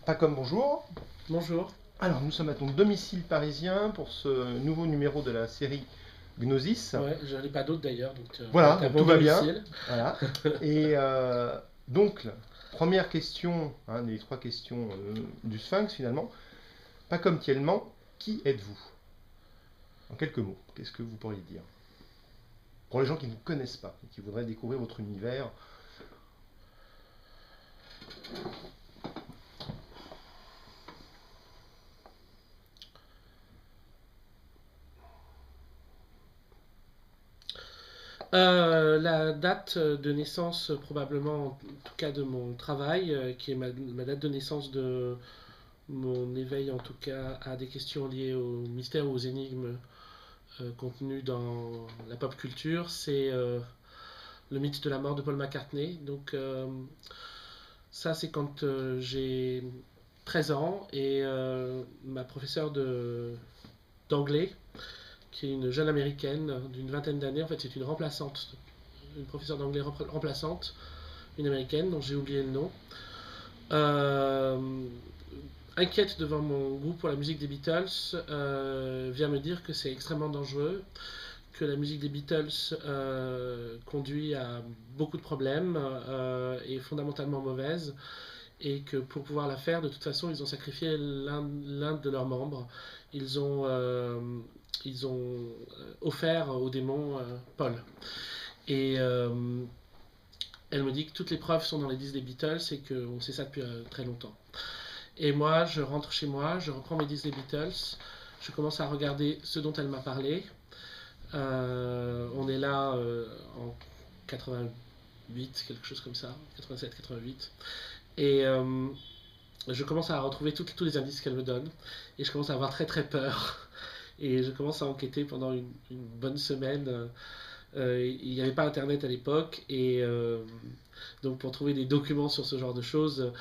Pacom, bonjour. Bonjour. Alors, nous sommes à ton domicile parisien pour ce nouveau numéro de la série Gnosis. Ouais, j'en ai pas d'autres d'ailleurs, donc Voilà, t'es à donc mon tout va bien. domicile. Voilà. Et donc, première question, hein, des trois questions du Sphinx finalement. Pacom Tielman, qui êtes-vous? En quelques mots, qu'est-ce que vous pourriez dire? Pour les gens qui ne vous connaissent pas et qui voudraient découvrir votre univers. La date de naissance, probablement, en tout cas de mon travail, qui est ma date de naissance de mon éveil, en tout cas, à des questions liées aux mystères ou aux énigmes contenues dans la pop culture, c'est le mythe de la mort de Paul McCartney. Donc, ça, c'est quand j'ai 13 ans et ma professeure d'anglais, qui est une jeune américaine d'une vingtaine d'années. En fait, c'est une remplaçante, une professeure d'anglais remplaçante, une américaine dont j'ai oublié le nom. Euh, Inquiète devant mon goût pour la musique des Beatles, vient me dire que c'est extrêmement dangereux, que la musique des Beatles conduit à beaucoup de problèmes, est fondamentalement mauvaise, et que pour pouvoir la faire, de toute façon, ils ont sacrifié l'un de leurs membres. Ils ont, euh, ils ont offert au démon Paul. Et elle me dit que toutes les preuves sont dans les disques des Beatles et qu'on sait ça depuis très longtemps. Et moi, je rentre chez moi, je reprends mes disques des Beatles, je commence à regarder ce dont elle m'a parlé. On est là en 88, quelque chose comme ça, 87, 88. Et je commence à retrouver tous les indices qu'elle me donne. Et je commence à avoir très très peur. Et je commence à enquêter pendant une bonne semaine. Il n'y avait pas internet à l'époque. Et donc pour trouver des documents sur ce genre de choses,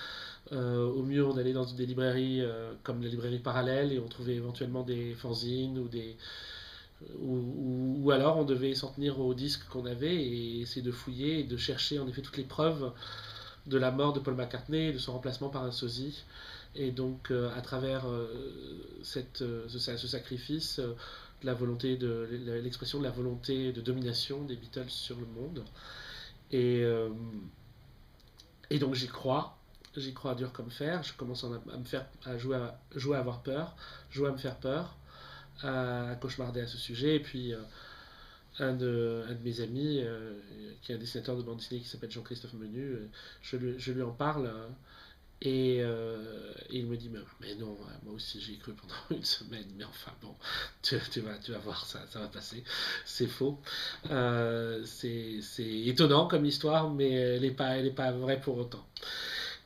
au mieux on allait dans des librairies comme la librairie Parallèle. Et on trouvait éventuellement des fanzines ou alors on devait s'en tenir aux disques qu'on avait et essayer de fouiller et de chercher en effet toutes les preuves de la mort de Paul McCartney et de son remplacement par un sosie. Et donc, à travers ce sacrifice, l'expression de la volonté de domination des Beatles sur le monde. Et, euh, et donc, j'y crois dur comme fer. Je commence à me faire, jouer à avoir peur, jouer à me faire peur, à cauchemarder à ce sujet. Et puis, un de mes amis, qui est un dessinateur de bande dessinée qui s'appelle Jean-Christophe Menu, je lui en parle. Et il me dit, mais non, moi aussi j'y ai cru pendant une semaine, mais enfin bon, tu vas voir, ça va passer. C'est faux. C'est étonnant comme histoire, mais elle est pas vraie pour autant.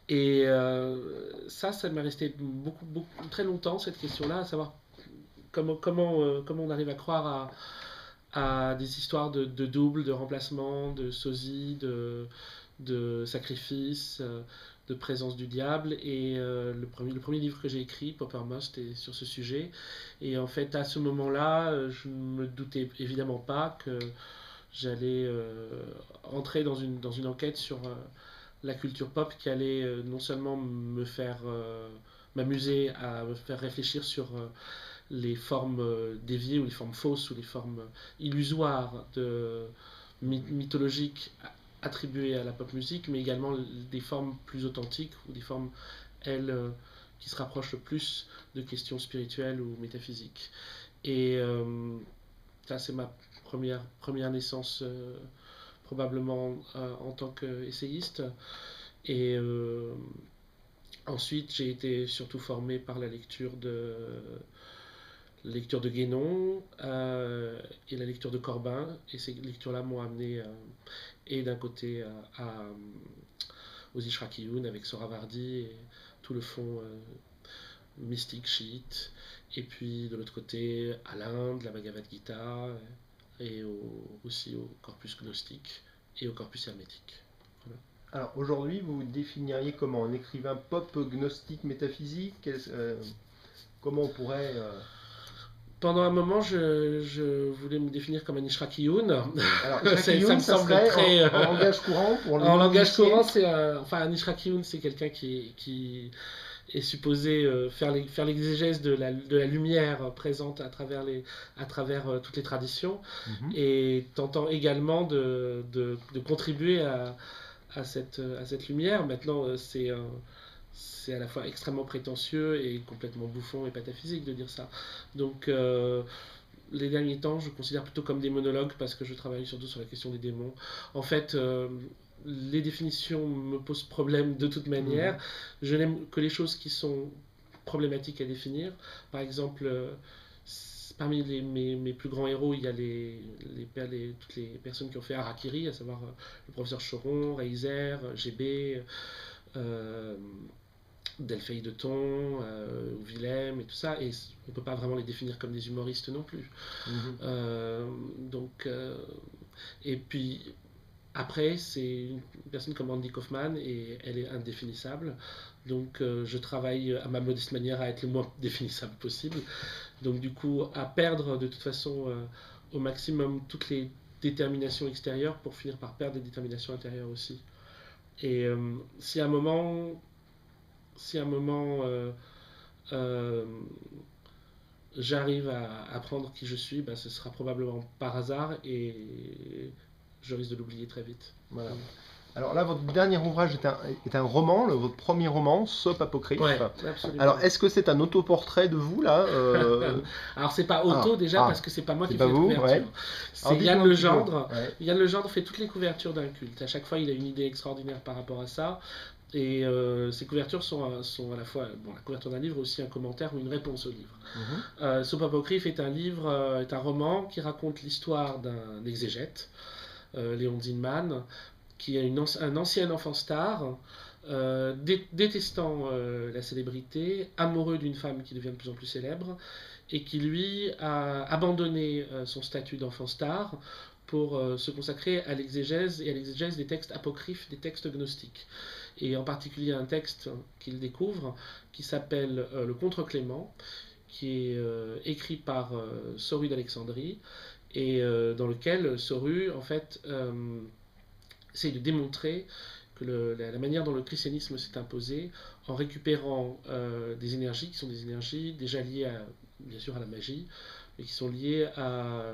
Et ça m'est resté très longtemps, cette question-là, à savoir comment on arrive à croire à des histoires de double, de remplacement, de sosie, de sacrifice, de présence du diable. Et le premier livre que j'ai écrit, Poppermost, est sur ce sujet. Et en fait, à ce moment-là, je ne me doutais évidemment pas que j'allais entrer dans une enquête sur la culture pop qui allait non seulement me faire m'amuser à me faire réfléchir sur les formes déviées ou les formes fausses ou les formes illusoires mythologiques attribuées à la pop musique, mais également des formes plus authentiques ou des formes, elles, qui se rapprochent le plus de questions spirituelles ou métaphysiques. Et ça, c'est ma première naissance, probablement en tant qu'essayiste. Et ensuite, j'ai été surtout formé par la lecture de Guénon et la lecture de Corbin. Et ces lectures-là m'ont amené, et d'un côté aux Ishrakioun avec Sohrawardi et tout le fond mystique chiite, et puis de l'autre côté à l'Inde, la Bhagavad Gita, et aussi au corpus gnostique et au corpus hermétique. Voilà. Alors, aujourd'hui, vous vous définiriez comment? Un écrivain pop gnostique métaphysique? Comment on pourrait Pendant un moment, je voulais me définir comme un Ishraqiyun. Alors, Ça Ishraqiyun, me ça semble serait très. en langage courant pour les En langage initiés. courant, enfin, un Ishraqiyun, c'est quelqu'un qui est supposé faire l'exégèse de la lumière présente à travers toutes les traditions Mhm. et tentant également de contribuer à cette lumière. Maintenant, c'est à la fois extrêmement prétentieux et complètement bouffon et pataphysique de dire ça. Donc, les derniers temps, je considère plutôt comme des monologues parce que je travaille surtout sur la question des démons. En fait, les définitions me posent problème de toute manière. Mhm. Je n'aime que les choses qui sont problématiques à définir. Par exemple, parmi mes plus grands héros, il y a toutes les personnes qui ont fait Harakiri, à savoir le professeur Choron, Reiser, GB, euh, Delphi de Thon, Willem et tout ça, et on ne peut pas vraiment les définir comme des humoristes non plus. Mhm. Donc, et puis après, c'est une personne comme Andy Kaufman et elle est indéfinissable. Donc, je travaille à ma modeste manière à être le moins définissable possible. Donc, du coup, à perdre de toute façon au maximum toutes les déterminations extérieures pour finir par perdre des déterminations intérieures aussi. Et si à un moment euh, j'arrive à apprendre qui je suis, bah, ce sera probablement par hasard et je risque de l'oublier très vite. Voilà. Alors là, votre dernier ouvrage est un roman, votre premier roman, Sop Apocryphe. Ouais, absolument. Alors, est-ce que c'est un autoportrait de vous, là Alors, c'est pas auto déjà parce que c'est pas moi qui fais la couverture. Ouais. C'est Yann Legendre. Ouais. Yann Legendre fait toutes les couvertures d'un culte. À chaque fois, il a une idée extraordinaire par rapport à ça. Et ces couvertures sont à la fois la couverture d'un livre, aussi un commentaire ou une réponse au livre. Sop Apocryphe est est un roman qui raconte l'histoire d'un exégète, Léon Zinman, qui est un ancien enfant star, détestant la célébrité, amoureux d'une femme qui devient de plus en plus célèbre, et qui lui a abandonné son statut d'enfant star pour se consacrer à l'exégèse et à l'exégèse des textes apocryphes, des textes gnostiques. Et en particulier un texte qu'il découvre qui s'appelle le Contre Clément, qui est écrit par Soru d'Alexandrie, et dans lequel Soru, en fait, essaye de démontrer que la manière dont le christianisme s'est imposé en récupérant des énergies qui sont des énergies déjà liées bien sûr à la magie, mais qui sont liées à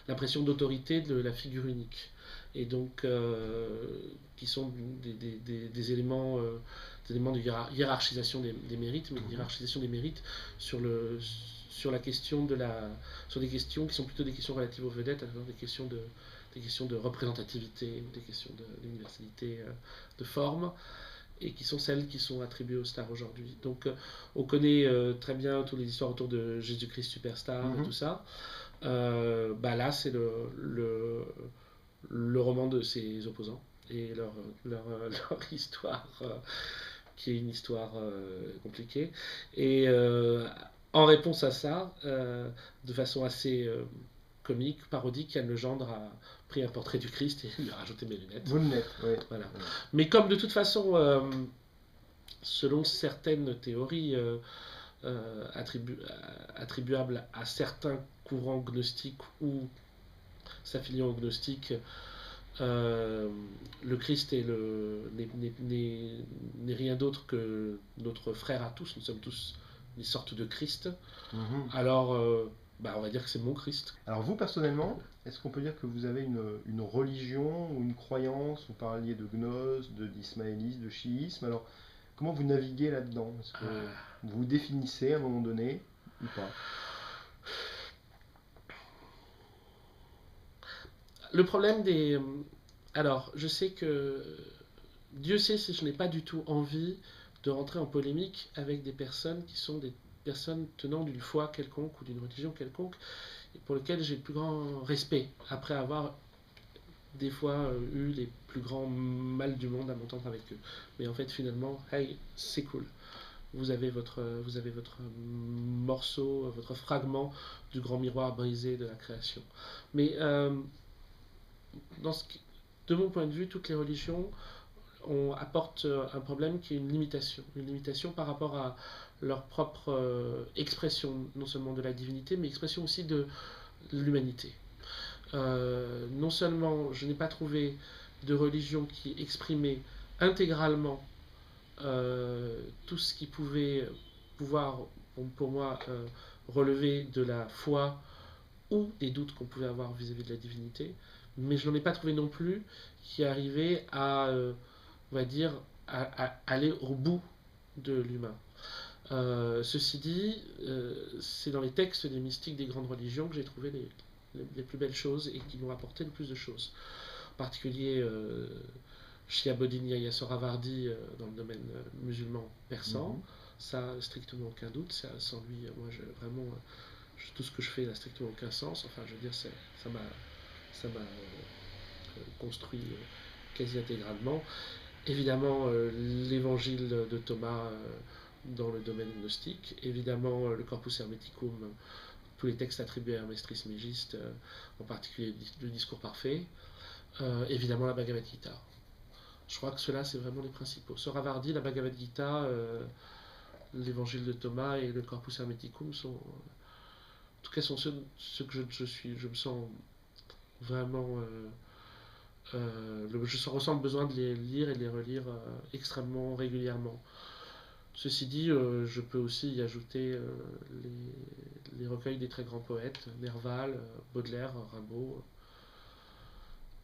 l'impression d'autorité de la figure unique. Et donc, qui sont des éléments de hiérarchisation des mérites, mais hiérarchisation des mérites sur la question sur des questions qui sont plutôt des questions relatives aux vedettes, alors des questions de représentativité, des questions d'universalité de forme, et qui sont celles qui sont attribuées aux stars aujourd'hui. Donc on connaît très bien toutes les histoires autour de Jésus-Christ Superstar et tout ça. Là, c'est le roman de ses opposants et leur histoire, qui est une histoire compliquée. Et en réponse à ça, de façon assez comique, parodique, Yann Legendre a pris un portrait du Christ et lui a rajouté mes lunettes. Vos lunettes, oui. Voilà. Mais comme de toute façon, selon certaines théories attribuables à certains courants gnostiques ou s'affiliant aux gnostiques, le Christ n'est rien d'autre que notre frère à tous. Nous sommes tous des sortes de Christ. Alors, on va dire que c'est mon Christ. Alors vous, personnellement, est-ce qu'on peut dire que vous avez une religion ou une croyance? Vous parliez de gnose, d'ismaélisme, de chiisme. Alors, comment vous naviguez là-dedans? Est-ce que vous vous définissez à un moment donné ou pas? Le problème des... Alors, je sais que... Dieu sait si je n'ai pas du tout envie de rentrer en polémique avec des personnes qui sont des personnes tenant d'une foi quelconque ou d'une religion quelconque, et pour lesquelles j'ai le plus grand respect, après avoir des fois eu les plus grands mal du monde à m'entendre avec eux. Mais en fait, finalement, hey, c'est cool. Vous avez votre morceau, votre fragment du grand miroir brisé de la création. Mais de mon point de vue, toutes les religions, on apporte un problème qui est une limitation par rapport à leur propre expression, non seulement de la divinité, mais expression aussi de l'humanité. Non seulement je n'ai pas trouvé de religion qui exprimait intégralement tout ce qui pouvait pouvoir, pour moi, relever de la foi ou des doutes qu'on pouvait avoir vis-à-vis de la divinité, mais je n'en ai pas trouvé non plus qui arrivait à, on va dire, à aller au bout de l'humain. Ceci dit, c'est dans les textes des mystiques des grandes religions que j'ai trouvé les plus belles choses et qui m'ont apporté le plus de choses. En particulier, Shihabodin Yasoravardi dans le domaine musulman persan, ça strictement aucun doute. Ça, sans lui, moi, vraiment, tout ce que je fais n'a strictement aucun sens. Enfin, je veux dire, ça m'a construit quasi intégralement. Évidemment, l'évangile de Thomas dans le domaine gnostique, évidemment le Corpus Hermeticum, tous les textes attribués à Hermès Trismégiste, en particulier le discours parfait, évidemment la Bhagavad Gita. Je crois que ceux-là, c'est vraiment les principaux. Soravardi, la Bhagavad Gita, l'évangile de Thomas et le Corpus Hermeticum sont, en tout cas, sont ceux que je me sens vraiment je ressens le besoin de les lire et de les relire extrêmement régulièrement. Ceci dit, je peux aussi y ajouter les recueils des très grands poètes, Nerval, Baudelaire, Rimbaud,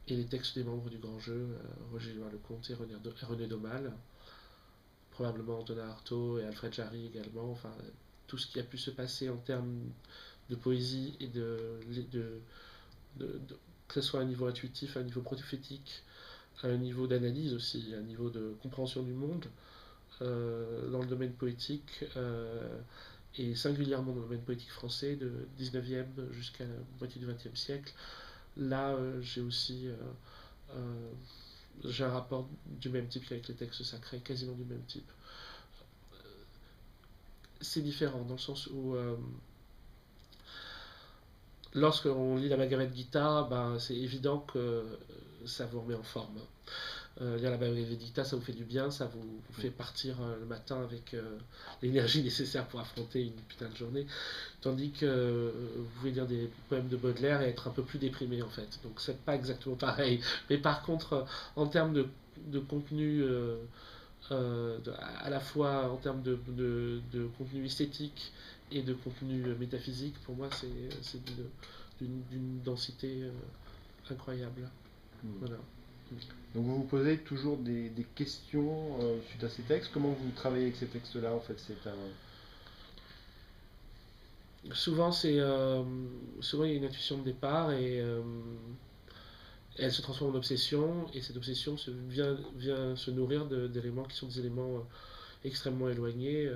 et les textes des membres du Grand Jeu, Roger Éluard-Lecomte et René Daumal, probablement Antonin Artaud et Alfred Jarry également, enfin, tout ce qui a pu se passer en termes de poésie et que ce soit à un niveau intuitif, à un niveau prophétique, à un niveau d'analyse aussi, à un niveau de compréhension du monde, dans le domaine poétique, et singulièrement dans le domaine poétique français, de 19e jusqu'à la moitié du 20e siècle. Là, j'ai aussi j'ai un rapport du même type qu'avec les textes sacrés, quasiment du même type. C'est différent dans le sens où lorsque on lit la Bhagavad Gita, ben, c'est évident que ça vous remet en forme. Lire la Bhagavad Gita, ça vous fait du bien, ça vous fait partir le matin avec l'énergie nécessaire pour affronter une putain de journée. Tandis que vous pouvez lire des poèmes de Baudelaire et être un peu plus déprimé en fait. Donc c'est pas exactement pareil. Mais par contre, en termes de contenu, à la fois en termes de contenu esthétique et de contenu métaphysique, pour moi c'est d'une densité incroyable. Voilà. Donc vous vous posez toujours des questions suite à ces textes. Comment vous travaillez avec ces textes-là en fait? Souvent, souvent il y a une intuition de départ et elle se transforme en obsession et cette obsession vient se nourrir d'éléments qui sont des éléments extrêmement éloignés.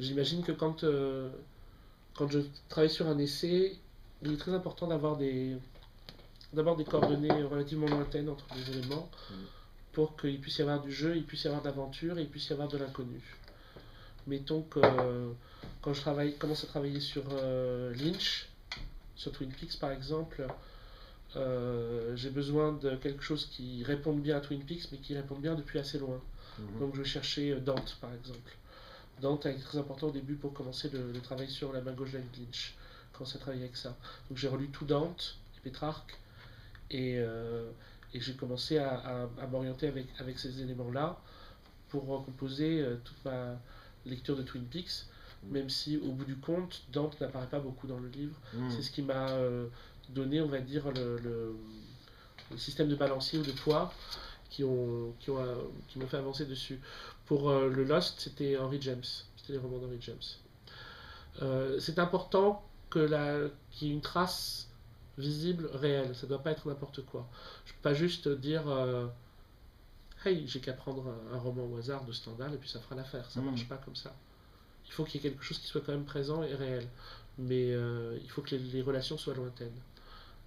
J'imagine que quand je travaille sur un essai, il est très important d'abord des coordonnées relativement lointaines entre les éléments pour qu'il puisse y avoir du jeu, il puisse y avoir de l'aventure et il puisse y avoir de l'inconnu. Mettons que quand je commence à travailler sur Lynch, sur Twin Peaks par exemple, j'ai besoin de quelque chose qui réponde bien à Twin Peaks mais qui réponde bien depuis assez loin. Donc je vais chercher Dante par exemple. Dante a été très important au début pour commencer le travail sur la main gauche d'David Lynch, commencer à travailler avec ça. Donc j'ai relu tout Dante et Pétrarque et j'ai commencé à m'orienter avec ces éléments-là pour composer toute ma lecture de Twin Peaks, même si au bout du compte, Dante n'apparaît pas beaucoup dans le livre. C'est ce qui m'a donné, on va dire, le système de balancier ou de poids qui m'ont fait avancer dessus. Pour le Lost, c'était Henry James, c'était les romans d'Henry James. C'est important qu'il y ait une trace visible, réelle, ça ne doit pas être n'importe quoi. Je ne peux pas juste dire hey, j'ai qu'à prendre un roman au hasard de Stendhal et puis ça fera l'affaire. Ça ne marche pas comme ça. Il faut qu'il y ait quelque chose qui soit quand même présent et réel. Mais il faut que les relations soient lointaines.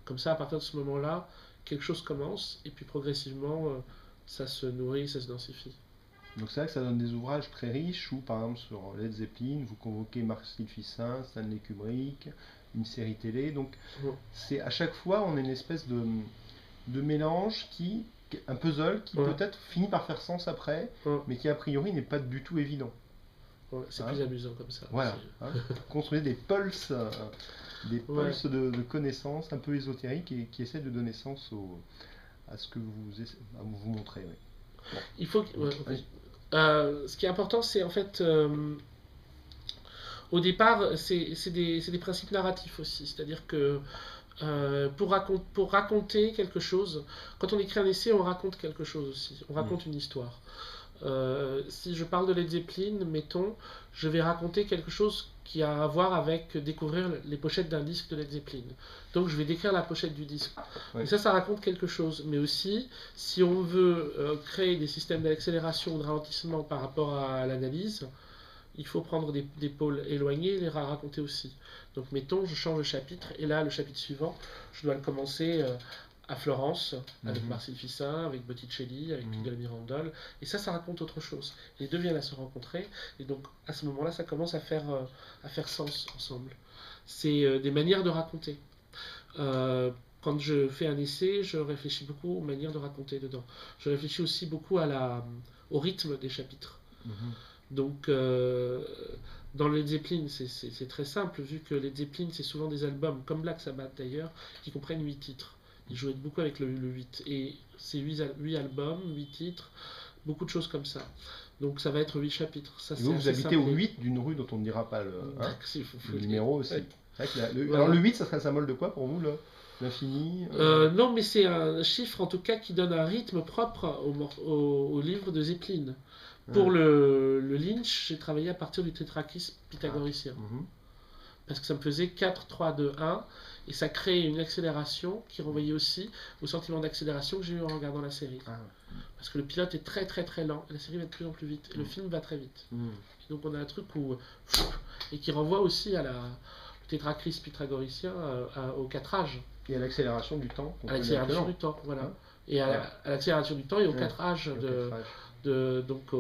Comme ça, à partir de ce moment-là, quelque chose commence et puis progressivement, ça se nourrit, ça se densifie. Donc c'est vrai que ça donne des ouvrages très riches où, par exemple, sur Led Zeppelin, vous convoquez Marcel Fissin, Stanley Kubrick, une série télé. Donc c'est à chaque fois, on a une espèce de mélange qui un puzzle qui Ouais. peut-être finit par faire sens après, Ouais. mais qui a priori n'est pas du tout évident. Ouais, c'est Hein. plus amusant comme ça. Voilà. Hein. Construisez des Ouais. pulses de connaissances un peu ésotériques et qui essaient de donner sens à ce que vous montrez. Oui. Bon. Il faut que- ouais, ok. Allez. Ce qui est important, c'est en fait, au départ, c'est des principes narratifs aussi. C'est-à-dire que pour raconter quelque chose, quand on écrit un essai, on raconte quelque chose aussi. On raconte une histoire. Si je parle de Led Zeppelin, mettons, je vais raconter quelque chose qui a à voir avec découvrir les pochettes d'un disque de Led Zeppelin. Donc je vais décrire la pochette du disque. Oui. Et ça raconte quelque chose. Mais aussi, si on veut créer des systèmes d'accélération ou de ralentissement par rapport à l'analyse, il faut prendre des pôles éloignés et les raconter aussi. Donc mettons, je change de chapitre, et là, le chapitre suivant, je dois le commencer à Florence, avec Mhm. Marcel Fissin, avec Botticelli, avec Pic de la Mirandole, et ça raconte autre chose. Les deux viennent à se rencontrer, et donc à ce moment-là, ça commence à faire sens ensemble. C'est des manières de raconter. Quand je fais un essai, je réfléchis beaucoup aux manières de raconter dedans. Je réfléchis aussi beaucoup au rythme des chapitres. Mhm. Donc, dans Led Zeppelin, c'est très simple, vu que Led Zeppelin, c'est souvent des albums, comme Black Sabbath d'ailleurs, qui comprennent 8 titres. Ils jouaient beaucoup avec le 8. Et c'est 8 albums, 8 titres, beaucoup de choses comme ça. Donc ça va être 8 chapitres. Ça, Et vous, c'est vous assez habitez au simple. 8 d'une rue dont on ne dira pas Faut le le dire. numéro aussi. Ouais. C'est vrai que Voilà. alors le 8, ça serait un symbole de quoi pour vous, l'infini Non, mais c'est un chiffre en tout cas qui donne un rythme propre au livre de Zeppelin. Pour le Lynch, j'ai travaillé à partir du tétrakisme pythagoricien. Mhm. Parce que ça me faisait 4, 3, 2, 1. Et ça crée une accélération qui renvoyait aussi au sentiment d'accélération que j'ai eu en regardant la série. Ah. Parce que le pilote est très très très lent et la série va de plus en plus vite. Et le film va très vite. Mhm. Et donc on a un truc où. Et qui renvoie aussi au tétrakisme pythagoricien, aux 4 âges. Et à l'accélération du temps. À l'accélération du temps, voilà. Hein. Et à l'accélération du temps et aux Ouais. 4 âges Ok, de. frère. Donc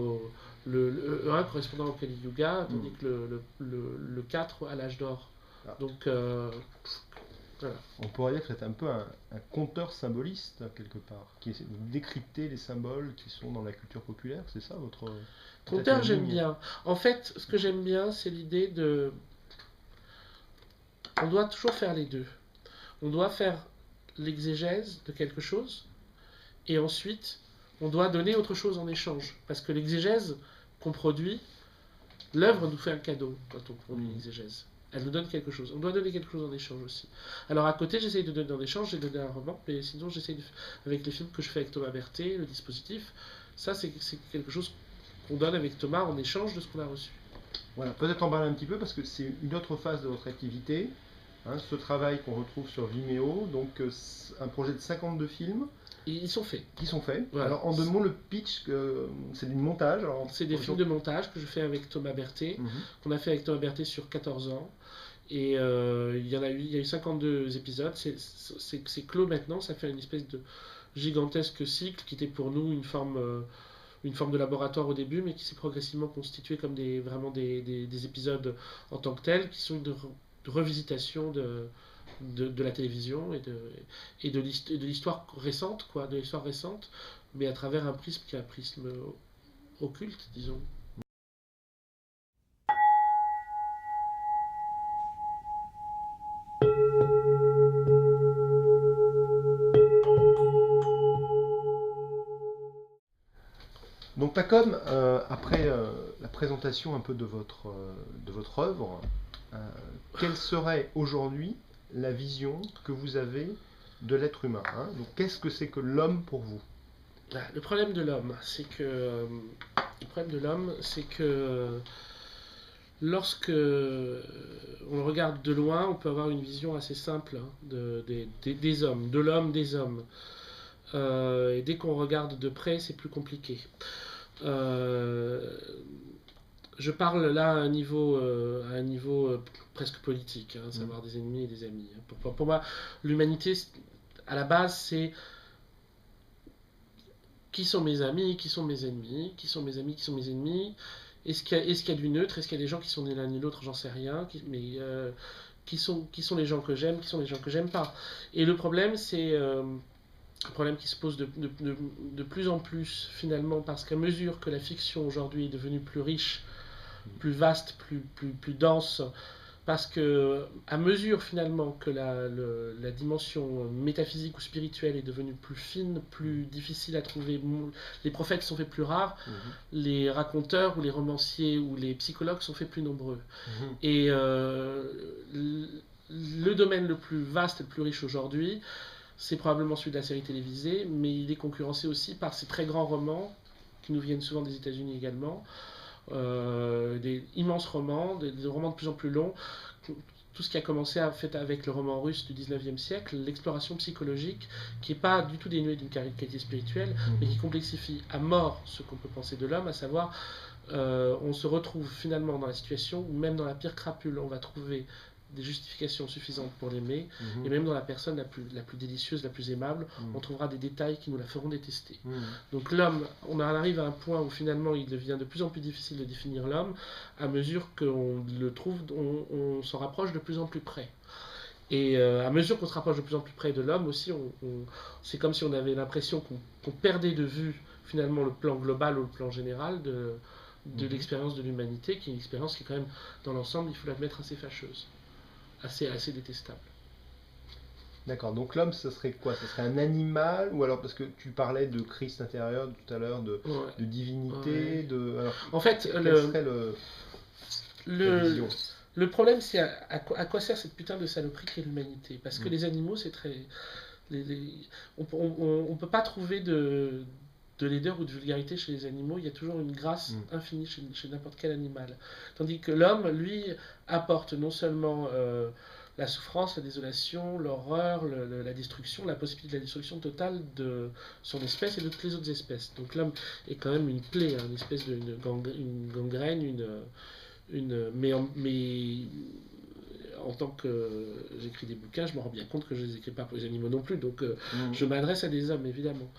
le E1 correspondant au Kali Yuga, tandis que le 4 à l'âge d'or. Ah. Donc voilà. On pourrait dire que c'est un peu un conteur symboliste, quelque part, qui essaie de décrypter les symboles qui sont dans la culture populaire, c'est ça votre... Conteur, peut-être j'aime ligne bien. En fait, ce que j'aime bien, c'est l'idée de. On doit toujours faire les deux. On doit faire l'exégèse de quelque chose, et ensuite, on doit donner autre chose en échange. Parce que l'exégèse qu'on produit, l'œuvre nous fait un cadeau quand on produit l'exégèse. Elle nous donne quelque chose. On doit donner quelque chose en échange aussi. Alors à côté, j'essaye de donner en échange, j'ai donné un roman, mais sinon j'essaye avec les films que je fais avec Thomas Berthet, le dispositif, ça c'est quelque chose qu'on donne avec Thomas en échange de ce qu'on a reçu. Voilà, peut-être en parler un petit peu parce que c'est une autre phase de votre activité, hein, ce travail qu'on retrouve sur Vimeo, donc un projet de 52 films. Et ils sont faits. Qui sont faits. Voilà. Alors en deux mots, le pitch, c'est du montage. C'est des films de montage que je fais avec Thomas Berthet, qu'on a fait avec Thomas Berthet sur 14 ans. Et il y a eu 52 épisodes, c'est clos maintenant, ça fait une espèce de gigantesque cycle qui était pour nous une forme de laboratoire au début, mais qui s'est progressivement constitué comme vraiment des épisodes en tant que tels, qui sont de revisitation de la télévision et de l'histoire récente, mais à travers un prisme qui est un prisme occulte, disons. Donc Pacom, après la présentation un peu de votre œuvre, quelle serait aujourd'hui la vision que vous avez de l'être humain, hein? Donc qu'est-ce que c'est que l'homme pour vous? Le problème de l'homme, c'est que lorsque on le regarde de loin, on peut avoir une vision assez simple des hommes, de l'homme des hommes. Et dès qu'on regarde de près, c'est plus compliqué. Je parle là à un niveau presque politique, hein, savoir des ennemis et des amis. Pour moi, l'humanité, à la base, c'est qui sont mes amis, qui sont mes ennemis, qui sont mes amis, qui sont mes ennemis. Est-ce qu'il y a du neutre? Est-ce qu'il y a des gens qui sont ni l'un ni l'autre? J'en sais rien. Qui sont les gens que j'aime, qui sont les gens que j'aime pas? Et le problème, c'est un problème qui se pose de plus en plus finalement, parce qu'à mesure que la fiction aujourd'hui est devenue plus riche, plus vaste, plus dense, parce que à mesure finalement que la dimension métaphysique ou spirituelle est devenue plus fine, plus difficile à trouver, les prophètes sont faits plus rares, les raconteurs ou les romanciers ou les psychologues sont faits plus nombreux. Et le domaine le plus vaste et le plus riche aujourd'hui, c'est probablement celui de la série télévisée, mais il est concurrencé aussi par ces très grands romans qui nous viennent souvent des États-Unis également, des immenses romans, des romans de plus en plus longs. Tout ce qui a commencé avec le roman russe du 19e siècle, l'exploration psychologique, qui n'est pas du tout dénuée d'une qualité spirituelle, mais qui complexifie à mort ce qu'on peut penser de l'homme, à savoir, on se retrouve finalement dans la situation où même dans la pire crapule, on va trouver des justifications suffisantes pour l'aimer, et même dans la personne la plus délicieuse, la plus aimable, on trouvera des détails qui nous la feront détester. Donc l'homme, on arrive à un point où finalement il devient de plus en plus difficile de définir l'homme, à mesure qu'on le trouve, on s'en rapproche de plus en plus près. Et à mesure qu'on se rapproche de plus en plus près de l'homme aussi, c'est comme si on avait l'impression qu'on perdait de vue finalement le plan global ou le plan général de l'expérience de l'humanité, qui est une expérience qui est quand même, dans l'ensemble, il faut l'admettre, assez fâcheuse. Assez détestable. D'accord, donc l'homme, ce serait quoi? Ce serait un animal? Ou alors, parce que tu parlais de Christ intérieur tout à l'heure, de divinité, alors, en fait, quelle serait la vision? Le problème, c'est à quoi sert cette putain de saloperie qu'est l'humanité? Parce que les animaux, c'est très... on ne peut pas trouver de laideur ou de vulgarité chez les animaux, il y a toujours une grâce infinie chez n'importe quel animal. Tandis que l'homme, lui, apporte non seulement la souffrance, la désolation, l'horreur, la destruction, la possibilité de la destruction totale de son espèce et de toutes les autres espèces. Donc l'homme est quand même une plaie, une espèce de gangrène, mais en tant que j'écris des bouquins, je me rends bien compte que je ne les écris pas pour les animaux non plus, donc je m'adresse à des hommes, évidemment.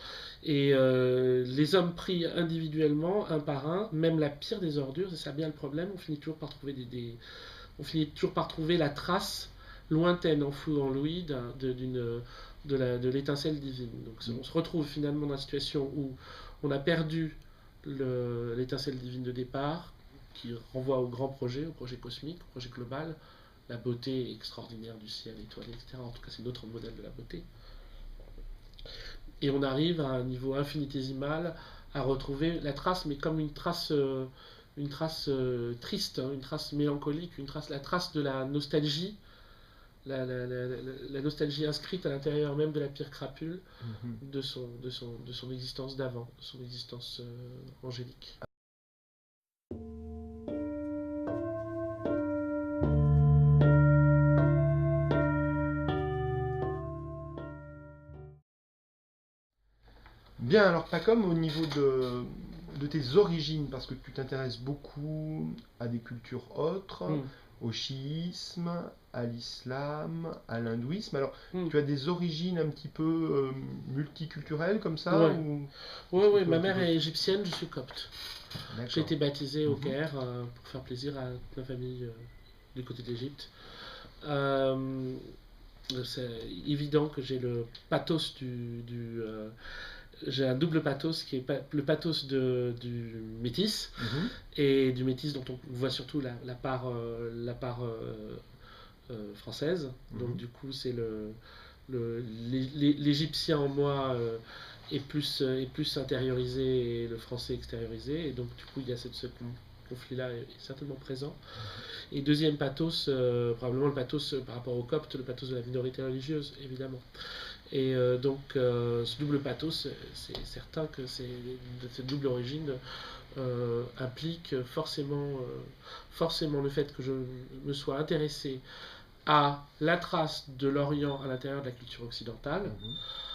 Et les hommes pris individuellement, un par un, même la pire des ordures, c'est ça bien le problème, on finit toujours par trouver la trace lointaine, enfouie en lui, de l'étincelle divine. Donc on se retrouve finalement dans la situation où on a perdu l'étincelle divine de départ, qui renvoie au grand projet, au projet cosmique, au projet global, la beauté extraordinaire du ciel étoilé, etc. En tout cas, c'est notre modèle de la beauté. Et on arrive à un niveau infinitésimal à retrouver la trace, mais comme une trace triste, une trace mélancolique, la trace de la nostalgie, la nostalgie inscrite à l'intérieur même de la pire crapule de son existence d'avant, de son existence angélique. Bien, alors Pacom, au niveau de tes origines, parce que tu t'intéresses beaucoup à des cultures autres, au chiisme, à l'islam, à l'hindouisme. Alors, tu as des origines un petit peu multiculturelles comme ça? Oui, ma mère est égyptienne, je suis copte. J'ai été baptisé au Caire pour faire plaisir à ma famille du côté de l'Égypte. C'est évident que j'ai le pathos j'ai un double pathos qui est le pathos du métis, et du métis dont on voit surtout la part française. Donc du coup c'est l'égyptien en moi est plus intériorisé et le français extériorisé, et donc du coup il y a ce conflit-là est certainement présent. Et deuxième pathos, probablement le pathos par rapport aux Coptes, le pathos de la minorité religieuse, évidemment. Et donc ce double pathos, c'est certain que cette double origine implique forcément le fait que je me sois intéressé à la trace de l'Orient à l'intérieur de la culture occidentale.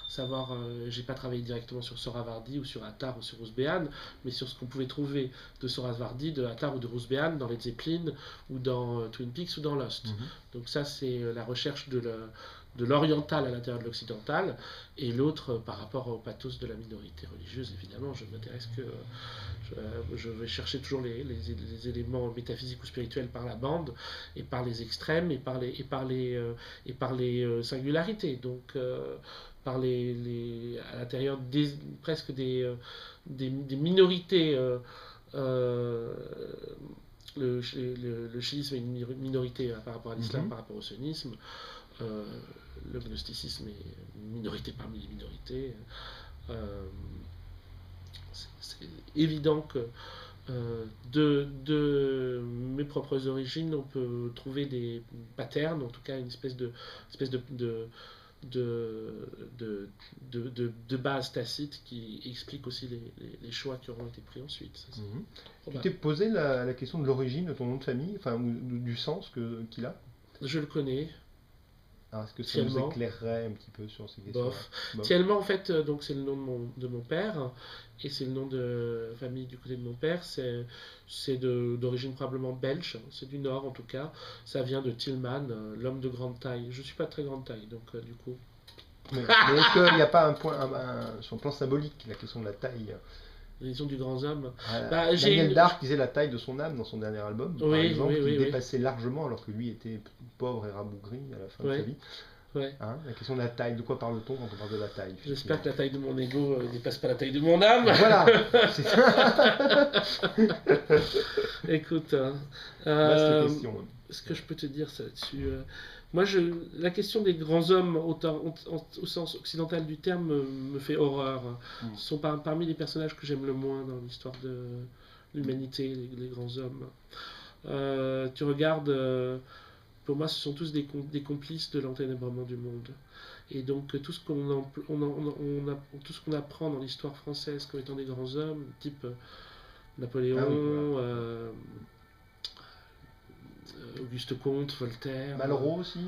Savoir, j'ai pas travaillé directement sur Sohrawardi ou sur Attar ou sur Ouzbehan, mais sur ce qu'on pouvait trouver de Sohrawardi, de Attar ou de Ouzbehan dans Led Zeppelin ou dans Twin Peaks ou dans Lost. Donc ça c'est la recherche de l'oriental à l'intérieur de l'occidental, et l'autre par rapport au pathos de la minorité religieuse. Évidemment, je m'intéresse que je vais chercher toujours les éléments métaphysiques ou spirituels par la bande, et par les extrêmes, et par les singularités. Donc par à l'intérieur presque des minorités. Euh, le chiisme est une minorité par rapport à l'islam, par rapport au sunnisme. Le gnosticisme est une minorité parmi les minorités. C'est évident que de mes propres origines, on peut trouver des patterns, en tout cas une espèce de base tacite qui explique aussi les choix qui auront été pris ensuite. Tu t'es posé la question de l'origine de ton nom de famille, enfin, ou du sens qu'il a? Je le connais. Alors, est-ce que ça nous éclairerait un petit peu sur ces questions? Bof. Tiellement, en fait, donc c'est le nom de mon père, et c'est le nom de famille du côté de mon père. C'est d'origine probablement belge, c'est du nord en tout cas. Ça vient de Tillman, l'homme de grande taille. Je suis pas de très grande taille, donc du coup. Mais est-ce qu'il n'y a pas un point, sur le plan symbolique, la question de la taille? La question du grand homme. Daniel Dark disait la taille de son âme dans son dernier album, par exemple, qui dépassait largement alors que lui était pauvre et rabougri à la fin de sa vie. Hein, la question de la taille, de quoi parle-t-on quand on parle de la taille? J'espère que la taille de mon ego ne dépasse pas la taille de mon âme. Voilà. Écoute, question. Ce que je peux te dire là-dessus, moi, la question des grands hommes au sens occidental du terme me fait horreur. Ce sont parmi les personnages que j'aime le moins dans l'histoire de l'humanité, les grands hommes. Tu regardes, pour moi, ce sont tous des complices de l'enténébrement du monde. Et donc, tout ce qu'on apprend dans l'histoire française comme étant des grands hommes, type Napoléon, Auguste Comte, Voltaire. Malraux aussi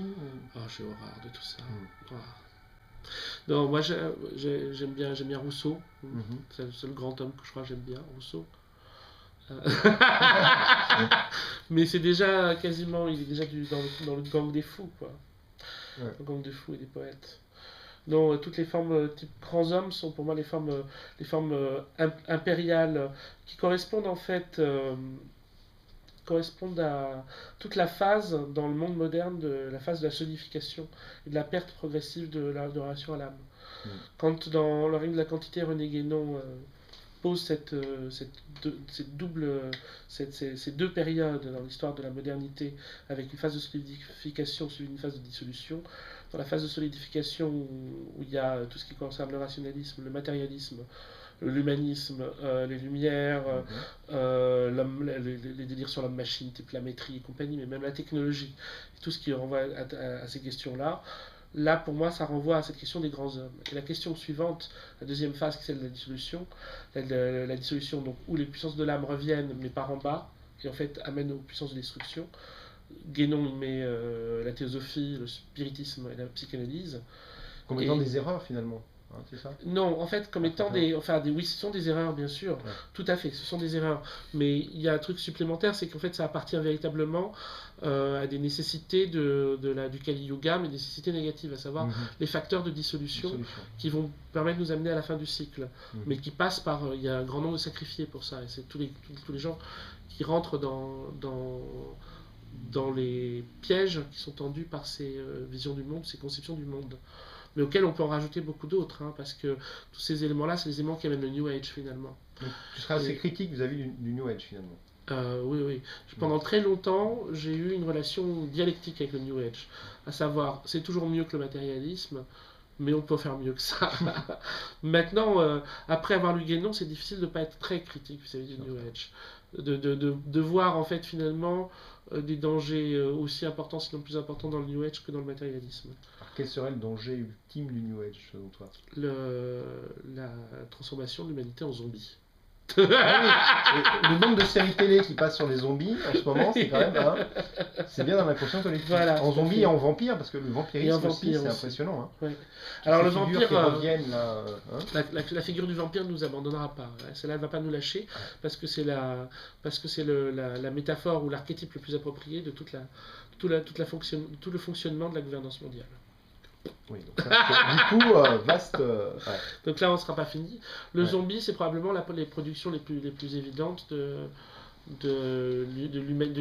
J'ai horreur de tout ça. Non, moi j'aime bien Rousseau. C'est le seul grand homme que je crois que j'aime bien, Rousseau. Mais c'est déjà quasiment, il est déjà dans le gang des fous, quoi. Le gang des fous et des poètes. Non, toutes les formes type grands hommes sont pour moi les formes impériales qui correspondent en fait à toute la phase dans le monde moderne de la phase de la solidification et de la perte progressive de la relation à l'âme. Quand dans le règne de la quantité, René Guénon pose ces deux périodes dans l'histoire de la modernité avec une phase de solidification suivie d'une phase de dissolution. Dans la phase de solidification où il y a tout ce qui concerne le rationalisme, le matérialisme, l'humanisme, les lumières, les délires sur l'homme-machine, type la maîtrise et compagnie, mais même la technologie, tout ce qui renvoie à ces questions-là. Là, pour moi, ça renvoie à cette question des grands hommes. Et la question suivante, la deuxième phase, qui est celle de la dissolution, la dissolution donc, où les puissances de l'âme reviennent, mais par en bas, et en fait amènent aux puissances de destruction. Guénon met la théosophie, le spiritisme et la psychanalyse. Comme étant des erreurs, finalement. C'est ça? Non, en fait, comme étant oui, ce sont des erreurs, bien sûr, tout à fait, ce sont des erreurs, mais il y a un truc supplémentaire, c'est qu'en fait, ça appartient véritablement à des nécessités du Kali Yuga, mais des nécessités négatives, à savoir les facteurs de dissolution qui vont permettre de nous amener à la fin du cycle, mais qui passent par, il y a un grand nombre de sacrifiés pour ça, et c'est tous les gens qui rentrent dans les pièges qui sont tendus par ces visions du monde, ces conceptions du monde, mais auxquels on peut en rajouter beaucoup d'autres, parce que tous ces éléments-là, c'est les éléments qui amènent le New Age, finalement. Donc, tu seras assez critique vis-à-vis du New Age, finalement. Oui. Pendant très longtemps, j'ai eu une relation dialectique avec le New Age, à savoir, c'est toujours mieux que le matérialisme, mais on peut faire mieux que ça. Maintenant, après avoir lu Guénon, c'est difficile de ne pas être très critique vis-à-vis du New Age. De voir, en fait, finalement, des dangers aussi importants, sinon plus importants dans le New Age que dans le matérialisme. Alors, quel serait le danger ultime du New Age, selon toi? La transformation de l'humanité en zombie. Le nombre de séries télé qui passent sur les zombies en ce moment, c'est quand même c'est bien dans la conscience collective. Voilà, en zombie et en vampire, parce que le vampirisme aussi, c'est impressionnant. Alors le vampire, la figure du vampire ne nous abandonnera pas. Celle-là ne va pas nous lâcher parce que c'est la métaphore ou l'archétype le plus approprié de tout le fonctionnement de la gouvernance mondiale. Oui, donc du coup, vaste. Donc là, on ne sera pas fini. Le zombie, c'est probablement les productions les plus évidentes de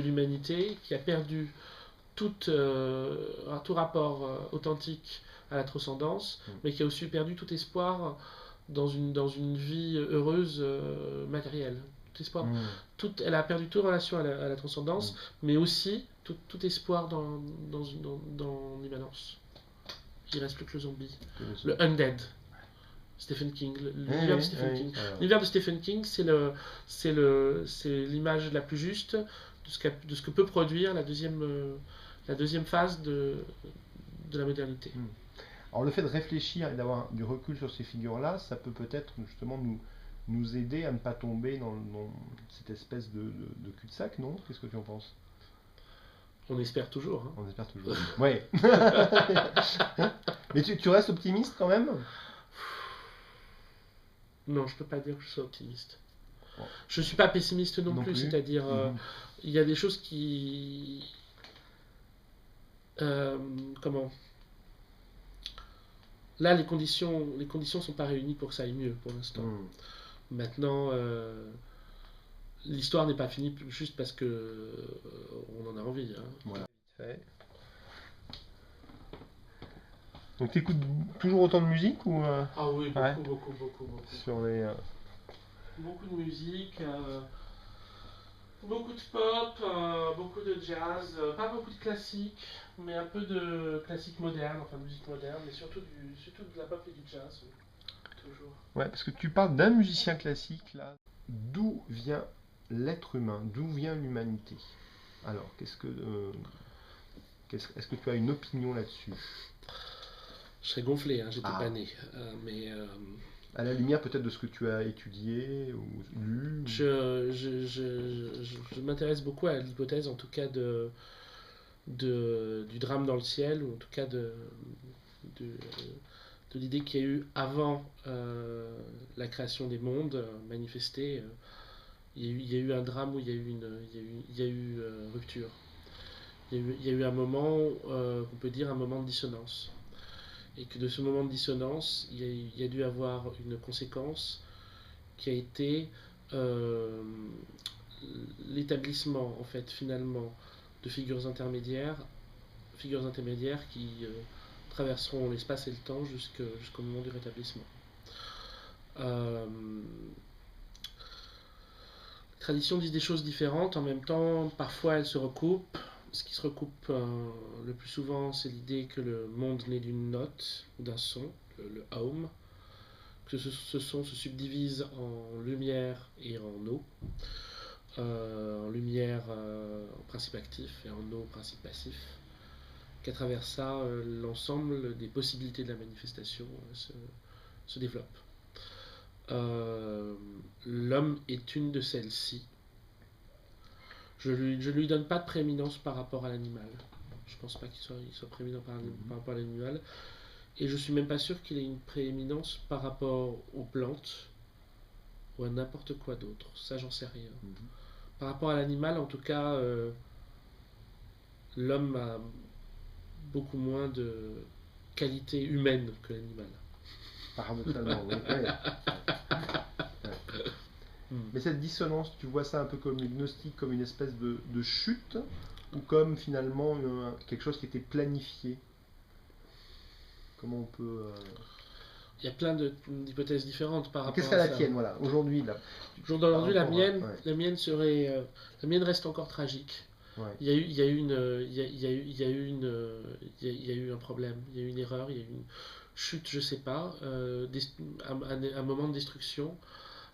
l'humanité qui a perdu tout rapport authentique à la transcendance, mais qui a aussi perdu tout espoir dans une vie heureuse matérielle. Tout espoir, elle a perdu toute relation à la transcendance, mais aussi tout espoir dans l'immanence. Il ne reste plus que le zombie. Le undead. Stephen King, l'univers de Stephen King. L'univers de Stephen King, c'est l'image la plus juste de ce que peut produire la deuxième phase de la modernité. Alors le fait de réfléchir et d'avoir du recul sur ces figures-là, ça peut peut-être justement nous aider à ne pas tomber dans cette espèce de cul-de-sac, non? Qu'est-ce que tu en penses? On espère toujours. Hein. On espère toujours. Ouais. Mais tu restes optimiste quand même? Non, je peux pas dire que je sois optimiste. Bon. Je suis pas pessimiste non plus. C'est-à-dire, il y a des choses qui... comment? Là, les conditions sont pas réunies pour que ça aille mieux pour l'instant. Maintenant, l'histoire n'est pas finie juste parce que on en a envie. Hein. Voilà. Donc tu écoutes toujours autant de musique ou Ah oui, beaucoup. Sur les, beaucoup de musique, beaucoup de pop, beaucoup de jazz, pas beaucoup de classique, mais un peu de classique moderne, enfin de musique moderne, mais surtout de la pop et du jazz, toujours. Ouais, parce que tu parles d'un musicien classique là. D'où vient l'être humain? D'où vient l'humanité? Alors, est-ce que tu as une opinion là-dessus? Je serais gonflé, hein, j'étais pas né. Mais, à la lumière peut-être de ce que tu as étudié ou lu? Je m'intéresse beaucoup à l'hypothèse, en tout cas, du drame dans le ciel, ou en tout cas de l'idée qu'il y a eu avant la création des mondes manifestés. Il y a eu un drame où il y a eu rupture. Il y a eu un moment, on peut dire un moment de dissonance. Et que de ce moment de dissonance, il y a dû avoir une conséquence qui a été l'établissement, en fait, finalement, de figures intermédiaires qui traverseront l'espace et le temps jusqu'au moment du rétablissement. Les traditions disent des choses différentes, en même temps, parfois elles se recoupent. Ce qui se recoupe le plus souvent, c'est l'idée que le monde naît d'une note, d'un son, le home, que ce son se subdivise en lumière et en eau, en lumière en principe actif et en eau principe passif, qu'à travers ça, l'ensemble des possibilités de la manifestation se développe. L'homme est une de celles-ci. Je lui donne pas de prééminence par rapport à l'animal. Je pense pas qu'il soit prééminent par rapport à l'animal. Et je suis même pas sûr qu'il ait une prééminence par rapport aux plantes ou à n'importe quoi d'autre. Ça, j'en sais rien. Par rapport à l'animal, en tout cas, l'homme a beaucoup moins de qualité humaine que l'animal. Paradoxalement, oui. Mais cette dissonance, tu vois ça un peu comme les gnostiques, comme une espèce de chute, ou comme finalement quelque chose qui était planifié? Comment on peut... Il y a plein d'hypothèses différentes par rapport à ça. Qu'est-ce qu'elle la tienne, voilà, aujourd'hui là? Aujourd'hui, la mienne serait... la mienne reste encore tragique. Ouais. Il y a eu un problème, il y a eu une erreur, il y a eu une chute, je sais pas, un moment de destruction,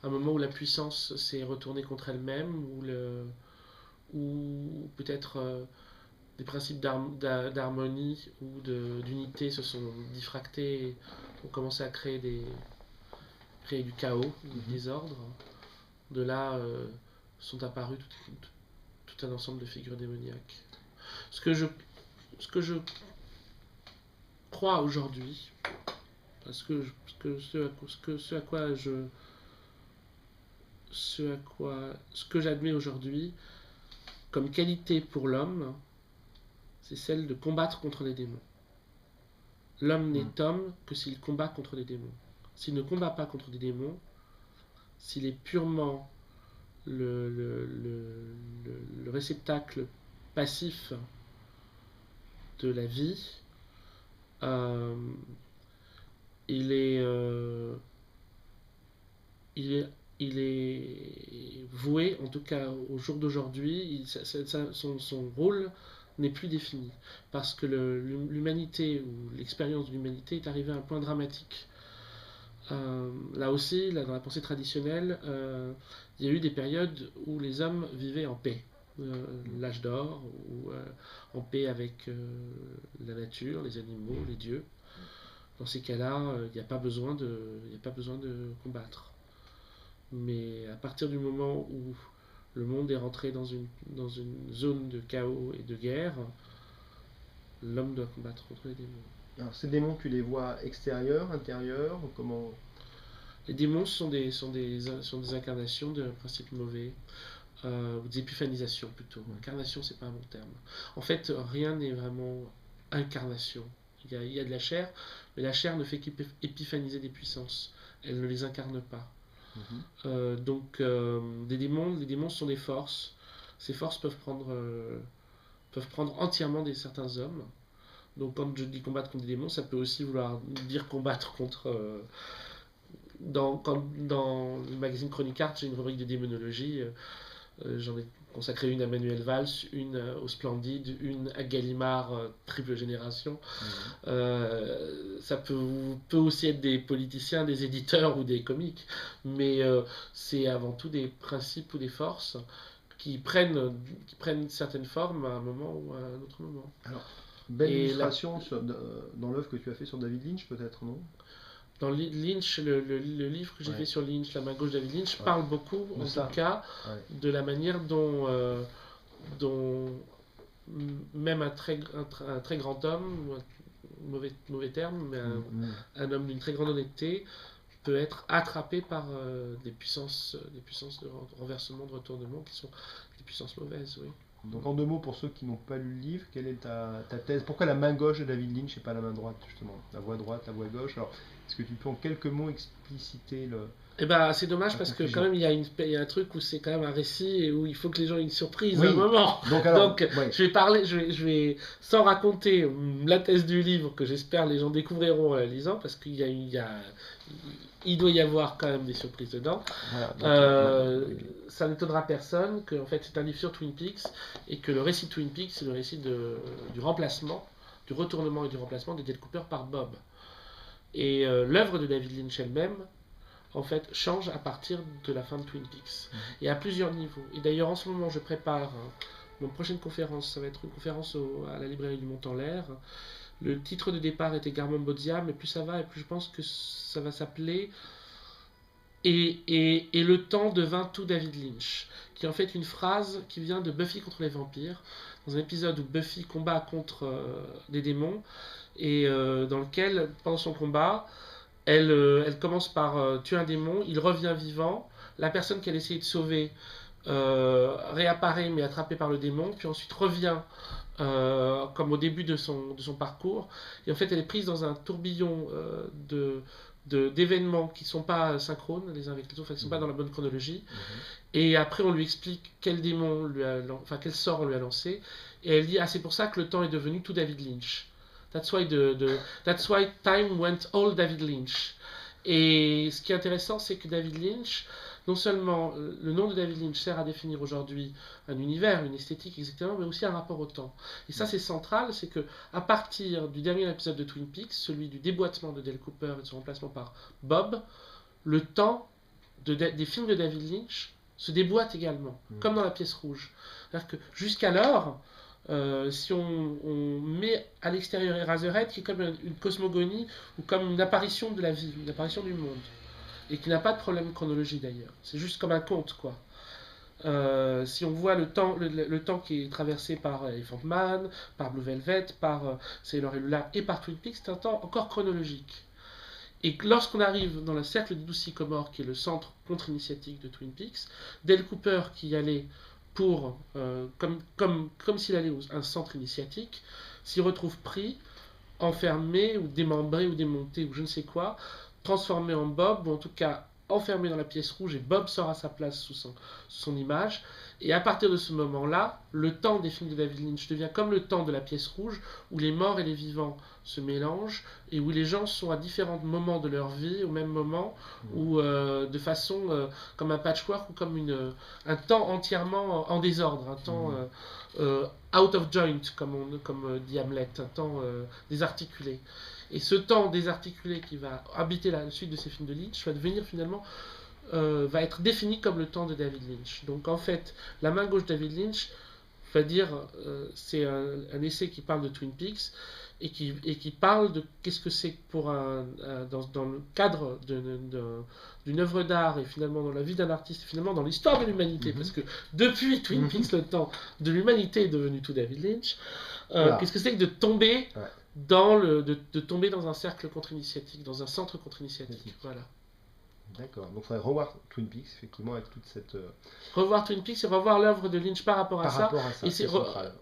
un moment où la puissance s'est retournée contre elle-même, où peut-être des principes d'harmonie ou d'unité se sont diffractés et ont commencé à créer du chaos, du désordre. De là sont apparus tout un ensemble de figures démoniaques. Ce que je crois aujourd'hui, ce que j'admets aujourd'hui comme qualité pour l'homme, c'est celle de combattre contre les démons. L'homme n'est homme que s'il combat contre les démons. S'il ne combat pas contre des démons, s'il est purement le réceptacle passif de la vie, euh, il est, il est, il est voué, en tout cas au jour d'aujourd'hui, son rôle n'est plus défini. Parce que l'humanité ou l'expérience de l'humanité est arrivée à un point dramatique. Là aussi, là, dans la pensée traditionnelle, il y a eu des périodes où les hommes vivaient en paix. L'âge d'or, ou en paix avec la nature, les animaux, les dieux. Dans ces cas-là, il n'y a pas besoin de combattre. Mais à partir du moment où le monde est rentré dans une zone de chaos et de guerre, l'homme doit combattre contre les démons. Alors, ces démons, tu les vois extérieurs, intérieurs, ou comment? Les démons sont des incarnations de principes mauvais, ou des épiphanisations plutôt. Incarnation, c'est pas un bon terme. En fait, rien n'est vraiment incarnation. Il y a de la chair, mais la chair ne fait qu'épiphaniser des puissances. Elle ne les incarne pas. Donc, les démons sont des forces. Ces forces peuvent prendre entièrement certains hommes. Donc, quand je dis combattre contre des démons, ça peut aussi vouloir dire combattre contre. Dans le magazine Chronic Art, j'ai une rubrique de démonologie. J'en ai consacré une à Manuel Valls, une au Splendide, une à Gallimard, triple génération. Ça peut aussi être des politiciens, des éditeurs ou des comiques, mais c'est avant tout des principes ou des forces qui prennent certaines formes à un moment ou à un autre moment. Alors, belle illustration dans l'œuvre que tu as fait sur David Lynch, peut-être, non? Dans Lynch, le livre que j'ai fait sur Lynch, La main gauche de David Lynch, parle beaucoup, en tout cas, de la manière dont même un très grand homme, mauvais terme, mais un homme d'une très grande honnêteté, peut être attrapé par des puissances de renversement, de retournement, qui sont des puissances mauvaises, oui. Donc en 2 mots, pour ceux qui n'ont pas lu le livre, quelle est ta thèse? Pourquoi la main gauche de David Lynch et pas la main droite, justement? La voix droite, la voix gauche. Alors, est-ce que tu peux en quelques mots expliciter le... Eh ben, c'est dommage parce que quand même il y a un truc où c'est quand même un récit et où il faut que les gens aient une surprise à un moment. Donc je vais sans raconter la thèse du livre que j'espère les gens découvriront en la lisant, parce il doit y avoir quand même des surprises dedans. Ça n'étonnera personne que en fait c'est un livre sur Twin Peaks et que le récit de Twin Peaks c'est le récit du remplacement, du retournement et du remplacement de Dale Cooper par Bob. Et l'œuvre de David Lynch elle-même en fait change à partir de la fin de Twin Peaks et à plusieurs niveaux. Et d'ailleurs en ce moment je prépare mon prochaine conférence, ça va être une conférence à la librairie du Mont-en-l'Air. Le titre de départ était Garmon Bodzia, mais plus ça va et plus je pense que ça va s'appeler et le temps devint tout David Lynch, qui est en fait une phrase qui vient de Buffy contre les vampires, dans un épisode où Buffy combat contre des démons et dans lequel pendant son combat elle commence par tuer un démon, il revient vivant, la personne qu'elle essayait de sauver réapparaît mais attrapée par le démon, puis ensuite revient comme au début de son parcours, et en fait elle est prise dans un tourbillon d'événements qui ne sont pas synchrones les uns avec les autres, qui ne sont pas dans la bonne chronologie, et après on lui explique quel sort on lui a lancé, et elle dit c'est pour ça que le temps est devenu tout David Lynch. That's why time went all David Lynch. Et ce qui est intéressant, c'est que David Lynch, non seulement le nom de David Lynch sert à définir aujourd'hui un univers, une esthétique, etc., mais aussi un rapport au temps. Et ça, c'est central, c'est que à partir du dernier épisode de Twin Peaks, celui du déboîtement de Dale Cooper et de son remplacement par Bob, le temps des films de David Lynch se déboîte également, comme dans La Pièce Rouge. C'est-à-dire que jusqu'alors, si on met à l'extérieur Eraserhead, qui est comme une cosmogonie ou comme une apparition de la vie, une apparition du monde, et qui n'a pas de problème de chronologie d'ailleurs, c'est juste comme un conte quoi. Si on voit le temps qui est traversé par Elephant Man, par Blue Velvet, par Sailor Lula et par Twin Peaks, c'est un temps encore chronologique. Et lorsqu'on arrive dans le cercle des 12 sycomores, qui est le centre contre-initiatique de Twin Peaks, Dale Cooper qui y allait comme s'il allait à un centre initiatique, s'y retrouve pris, enfermé ou démembré ou démonté ou je ne sais quoi, transformé en Bob, ou en tout cas enfermé dans la pièce rouge et Bob sort à sa place sous son image. Et à partir de ce moment-là, le temps des films de David Lynch devient comme le temps de la pièce rouge, où les morts et les vivants se mélangent, et où les gens sont à différents moments de leur vie, au même moment, ou de façon comme un patchwork, ou comme un temps entièrement en désordre, un temps out of joint, comme dit Hamlet, un temps désarticulé. Et ce temps désarticulé qui va habiter la suite de ces films de Lynch va devenir finalement va être défini comme le temps de David Lynch. Donc en fait, La main gauche de David Lynch va dire, c'est un essai qui parle de Twin Peaks et qui parle de qu'est-ce que c'est pour dans le cadre d'une œuvre d'art et finalement dans la vie d'un artiste, finalement dans l'histoire de l'humanité, parce que depuis Twin Peaks, le temps de l'humanité est devenu tout David Lynch. Qu'est-ce que c'est que de tomber de tomber dans un cercle contre-initiatique, dans un centre contre-initiatique. Voilà. D'accord, donc il faudrait revoir Twin Peaks, effectivement, avec toute cette... Revoir Twin Peaks et revoir l'œuvre de Lynch par rapport à ça. Et c'est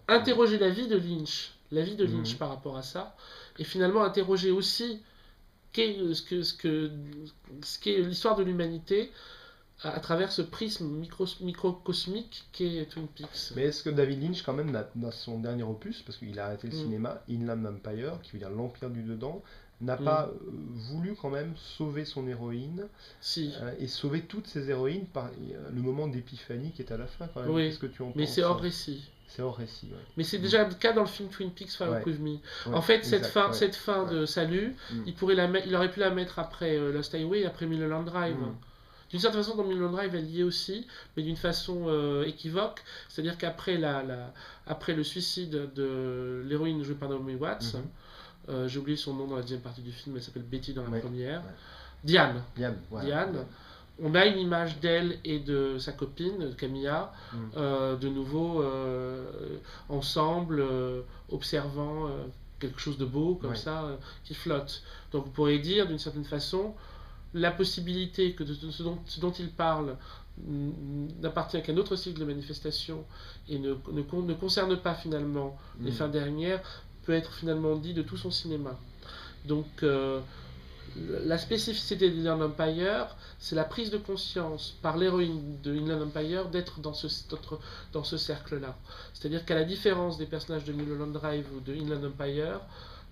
interroger la vie de Lynch, par rapport à ça, et finalement interroger aussi ce qu'est l'histoire de l'humanité à travers ce prisme microcosmique qu'est Twin Peaks. Mais est-ce que David Lynch, quand même, dans son dernier opus, parce qu'il a arrêté le cinéma, Inland Empire, qui veut dire l'Empire du Dedans, n'a pas voulu quand même sauver son héroïne et sauver toutes ses héroïnes par le moment d'épiphanie qui est à la fin quand même. Oui, qu'est-ce que tu en penses? Mais c'est hors récit. C'est hors récit, ouais. Mais c'est déjà le cas dans le film Twin Peaks Fire With Me. En fait, cette fin de salut, il aurait pu la mettre après Lost Highway et après Mulholland Drive. D'une certaine façon, dans Mulholland Drive, elle y est aussi, mais d'une façon équivoque. C'est-à-dire qu'après après le suicide de l'héroïne jouée par Naomi Watts, j'ai oublié son nom dans la deuxième partie du film, elle s'appelle Betty dans la première. Diane. On a une image d'elle et de sa copine, Camilla, de nouveau ensemble, observant quelque chose de beau, comme ça, qui flotte. Donc vous pourrez dire, d'une certaine façon, la possibilité que ce dont il parle n'appartient qu'à un autre cycle de manifestation et ne concerne pas finalement les fins dernières, peut être finalement dit de tout son cinéma. Donc la spécificité d'Inland Empire, c'est la prise de conscience par l'héroïne de Inland Empire d'être dans ce cercle-là. C'est-à-dire qu'à la différence des personnages de Mulholland Drive ou de Inland Empire,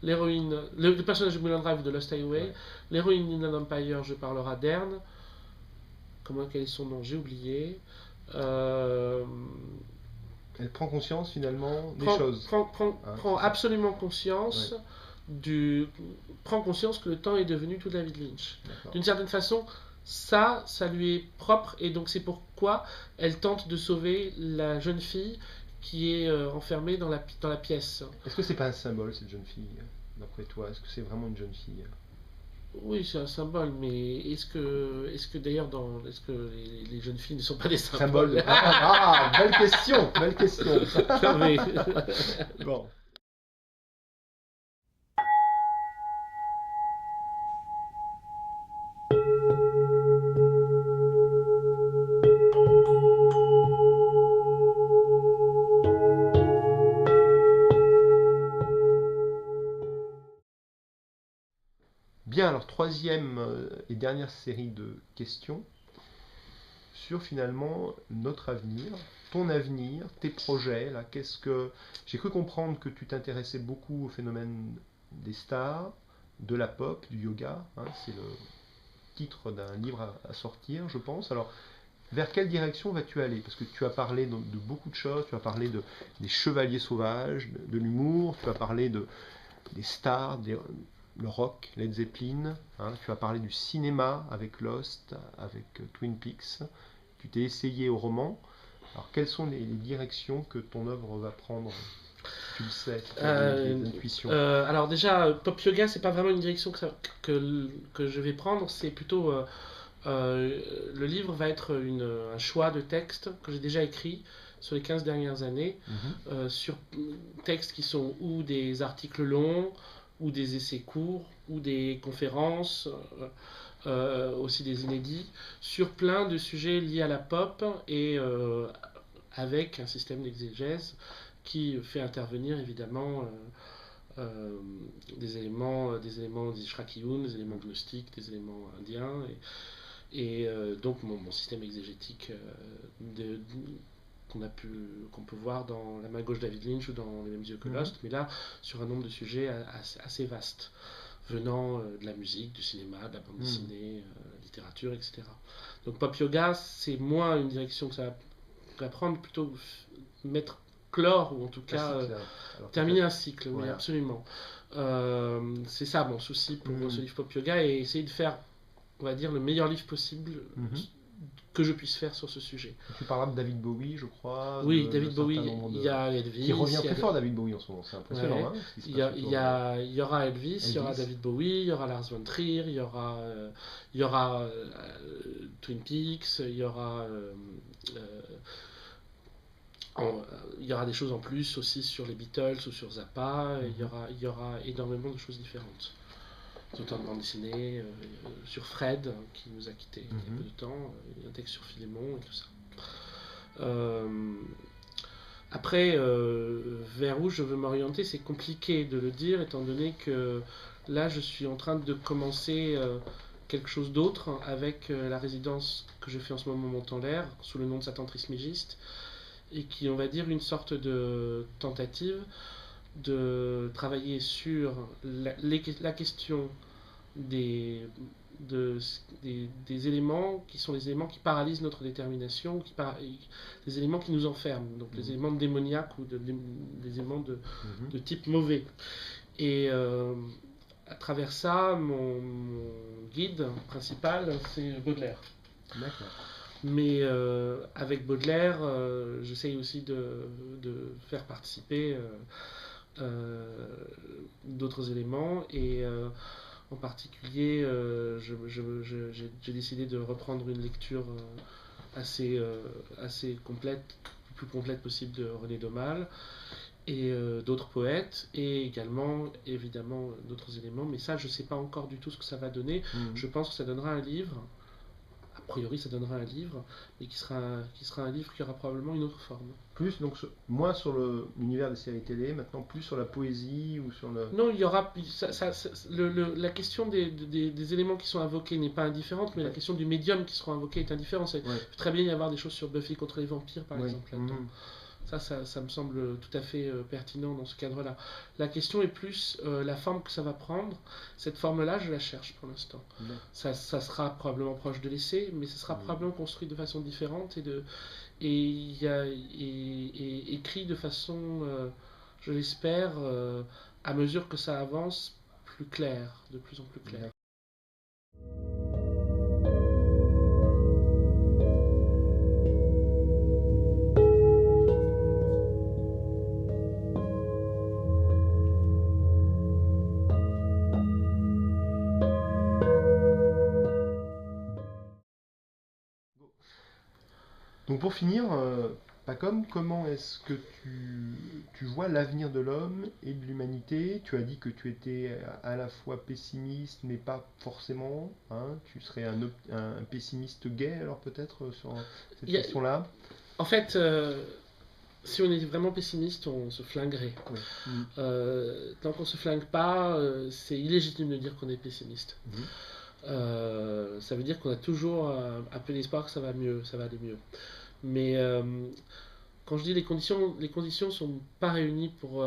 le personnage de Mulholland Drive ou de Lost Highway, l'héroïne d'Inland Empire, je parlerai d'Ern. Quel est son nom? J'ai oublié. Elle prend conscience finalement des choses. Prend absolument conscience prend conscience que le temps est devenu tout David Lynch. D'une certaine façon, ça lui est propre et donc c'est pourquoi elle tente de sauver la jeune fille qui est enfermée dans la pièce. Est-ce que c'est pas un symbole cette jeune fille, d'après toi? Est-ce que c'est vraiment une jeune fille? Oui, c'est un symbole, mais est-ce que d'ailleurs est-ce que les jeunes filles ne sont pas des symboles? Belle question, belle question. Bon. Bien, alors troisième et dernière série de questions sur finalement notre avenir, ton avenir, tes projets. Là, j'ai cru comprendre que tu t'intéressais beaucoup au phénomène des stars, de la pop, du yoga. C'est le titre d'un livre à sortir, je pense. Alors, vers quelle direction vas-tu aller? Parce que tu as parlé de beaucoup de choses. Tu as parlé des chevaliers sauvages, de l'humour. Tu as parlé des stars, le rock, Led Zeppelin, tu as parlé du cinéma avec Lost, avec Twin Peaks, tu t'es essayé au roman. Alors quelles sont les directions que ton œuvre va prendre? Tu le sais, tu as des intuitions. Alors déjà, pop yoga, c'est pas vraiment une direction que je vais prendre, c'est plutôt le livre va être un choix de textes que j'ai déjà écrit sur les 15 dernières années, sur textes qui sont ou des articles longs, ou des essais courts, ou des conférences, aussi des inédits, sur plein de sujets liés à la pop, et avec un système d'exégèse qui fait intervenir évidemment des éléments des Shrakiun, des éléments gnostiques, des éléments indiens, Et donc mon système exégétique qu'on peut voir dans La main gauche de David Lynch ou dans Les mêmes yeux que Lost, mais là sur un nombre de sujets assez vaste, venant de la musique, du cinéma, de la bande dessinée, littérature, etc. Donc pop yoga, c'est moins une direction que ça va prendre, plutôt clore, ou en tout cas terminer un cycle, oui, absolument. C'est ça mon souci pour ce livre pop yoga, et essayer de faire, on va dire, le meilleur livre possible que je puisse faire sur ce sujet. Tu parles de David Bowie, je crois. Oui, David Bowie, il y a Elvis. Qui revient très fort, David Bowie en ce moment, c'est impressionnant. Ouais. Il y aura Elvis, il y aura David Bowie, il y aura Lars von Trier, il y aura Twin Peaks, il y aura des choses en plus aussi sur les Beatles ou sur Zappa. Il y aura énormément de choses différentes. Autant de bande dessinée, sur Fred, qui nous a quittés il y a peu de temps, un texte sur Philémon et tout ça. Après, vers où je veux m'orienter, c'est compliqué de le dire, étant donné que là, je suis en train de commencer quelque chose d'autre avec la résidence que je fais en ce moment Montant-l'Air, sous le nom de Satan Trismégiste, et qui, on va dire, une sorte de tentative de travailler sur la question des éléments qui sont les éléments qui paralysent notre détermination, des éléments qui nous enferment, donc les éléments démoniaques ou des éléments de type mauvais. Et à travers ça, mon guide principal, c'est Baudelaire. D'accord. Mais avec Baudelaire, j'essaye aussi de faire participer d'autres éléments, et en particulier j'ai décidé de reprendre une lecture assez complète, le plus complète possible, de René Daumal et d'autres poètes, et également évidemment d'autres éléments, mais ça je ne sais pas encore du tout ce que ça va donner. Je pense que ça donnera un livre. A priori, ça donnera un livre, mais qui sera un livre qui aura probablement une autre forme. Plus, donc, moins sur l'univers des séries télé, maintenant plus sur la poésie ou sur le... Non, il y aura... la question des éléments qui sont invoqués n'est pas indifférente, mais la question du médium qui sera invoqué est indifférente. Il peut très bien y avoir des choses sur Buffy contre les vampires, par exemple, là-dedans. Ça me semble tout à fait pertinent dans ce cadre-là. La question est plus la forme que ça va prendre. Cette forme-là, je la cherche pour l'instant. Ça sera probablement proche de l'essai, mais ça sera probablement construit de façon différente et écrit de façon, je l'espère, à mesure que ça avance, plus clair, de plus en plus clair. Donc pour finir, Pacom, comment est-ce que tu vois l'avenir de l'homme et de l'humanité? Tu as dit que tu étais à la fois pessimiste, mais pas forcément. Hein, tu serais un pessimiste gay, alors peut-être, sur cette question-là? En fait, si on est vraiment pessimiste, on se flinguerait. Tant qu'on ne se flingue pas, c'est illégitime de dire qu'on est pessimiste. Ça veut dire qu'on a toujours un peu d'espoir que ça va aller mieux. Mais quand je dis les conditions sont pas réunies pour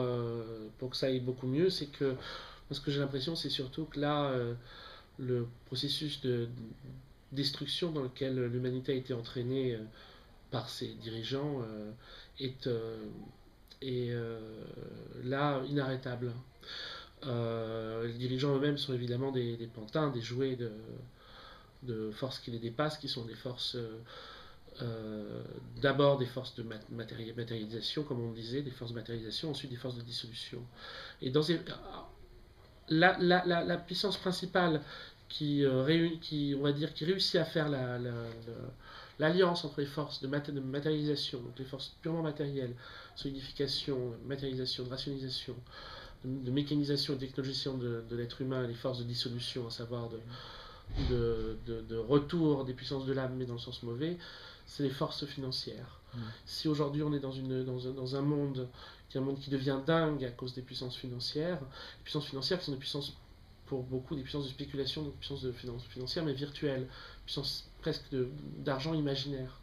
que ça aille beaucoup mieux, c'est que, parce que j'ai l'impression, c'est surtout que là, le processus de destruction dans lequel l'humanité a été entraînée par ses dirigeants est là inarrêtable. Les dirigeants eux-mêmes sont évidemment des pantins, des jouets de forces qui les dépassent, qui sont des forces, d'abord des forces de matérialisation, comme on disait, des forces de matérialisation, ensuite des forces de dissolution. Et dans la puissance principale qui réussit à faire l'alliance entre les forces de matérialisation, donc les forces purement matérielles, solidification, matérialisation, de rationalisation, de mécanisation et de technologisation de l'être humain, et les forces de dissolution, à savoir de retour des puissances de l'âme, mais dans le sens mauvais, c'est les forces financières. Si aujourd'hui on est dans un monde qui devient dingue à cause des puissances financières qui sont des puissances, pour beaucoup, des puissances de spéculation, donc des puissances financières, mais virtuelles, puissances presque d'argent imaginaire.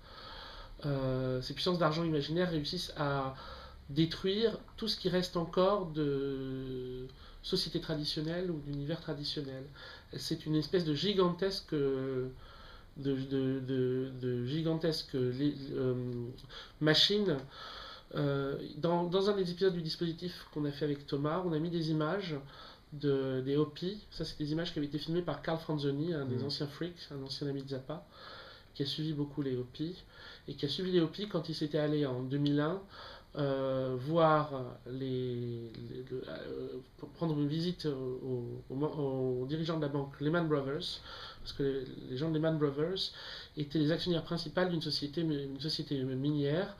Ces puissances d'argent imaginaire réussissent à détruire tout ce qui reste encore de société traditionnelle ou d'univers traditionnel. C'est une espèce de gigantesque machine. Dans un des épisodes du dispositif qu'on a fait avec Thomas, on a mis des images des Hopi. Ça, c'est des images qui avaient été filmées par Carl Franzoni, un des anciens freaks, un ancien ami de Zappa, qui a suivi beaucoup les Hopi, et qui a suivi les Hopi quand il s'était allé en 2001 voir prendre une visite aux dirigeants de la banque Lehman Brothers, parce que les gens de Lehman Brothers étaient les actionnaires principaux d'une société minière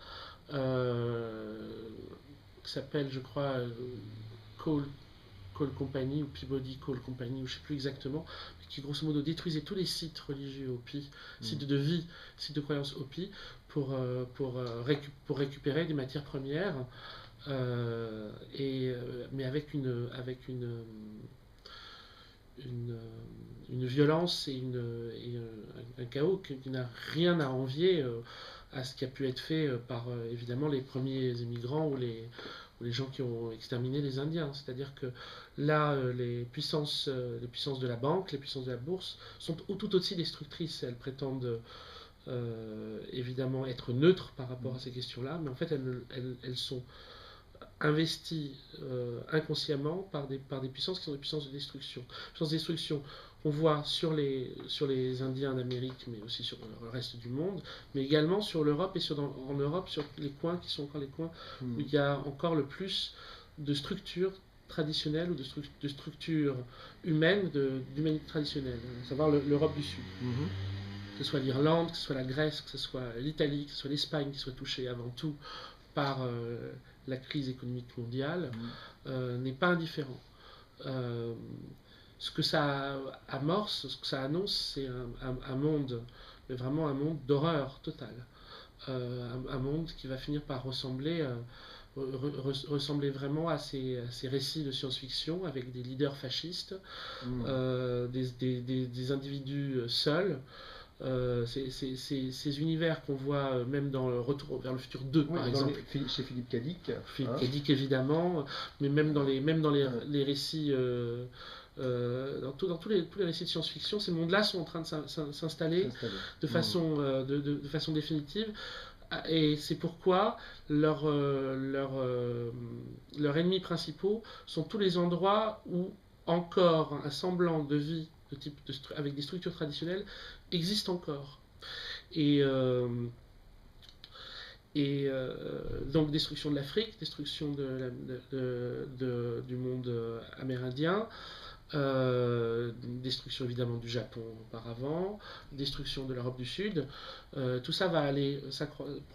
qui s'appelle, je crois, Coal Company ou Peabody Coal Company, ou je ne sais plus exactement, qui grosso modo détruisait tous les sites religieux Hopi, sites de vie, sites de croyances Hopi, pour récupérer des matières premières, mais avec une violence et un chaos qui n'a rien à envier à ce qui a pu être fait par évidemment les premiers immigrants ou les gens qui ont exterminé les Indiens. C'est-à-dire que là, les puissances de la banque, les puissances de la bourse sont tout aussi destructrices. Elles prétendent évidemment être neutres par rapport à ces questions-là, mais en fait elles sont investies inconsciemment par des puissances qui sont des puissances de destruction. Puissances de destruction, on voit sur les Indiens d'Amérique, mais aussi sur le reste du monde, mais également sur l'Europe et en Europe, sur les coins qui sont encore les coins où il y a encore le plus de structures traditionnelles ou de structures humaines, d'humanité traditionnelle, à savoir l'Europe du Sud. Que ce soit l'Irlande, que ce soit la Grèce, que ce soit l'Italie, que ce soit l'Espagne qui soit touchée avant tout par la crise économique mondiale, n'est pas indifférent. Ce que ça amorce, ce que ça annonce, c'est un monde, mais vraiment un monde d'horreur totale. Un monde qui va finir par ressembler vraiment à ces récits de science-fiction avec des leaders fascistes, des individus seuls. Ces univers qu'on voit même dans le Retour vers le futur 2 par exemple, chez Philippe K. Dick. Philippe K. Dick évidemment, mais même dans les récits, dans tous les récits de science-fiction, ces mondes-là sont en train de s'installer de façon définitive. Et c'est pourquoi leurs ennemis principaux sont tous les endroits où encore un semblant de vie avec des structures traditionnelles existe encore. Donc destruction de l'Afrique, destruction du monde amérindien, destruction évidemment du Japon auparavant, destruction de l'Europe du Sud. Tout ça va aller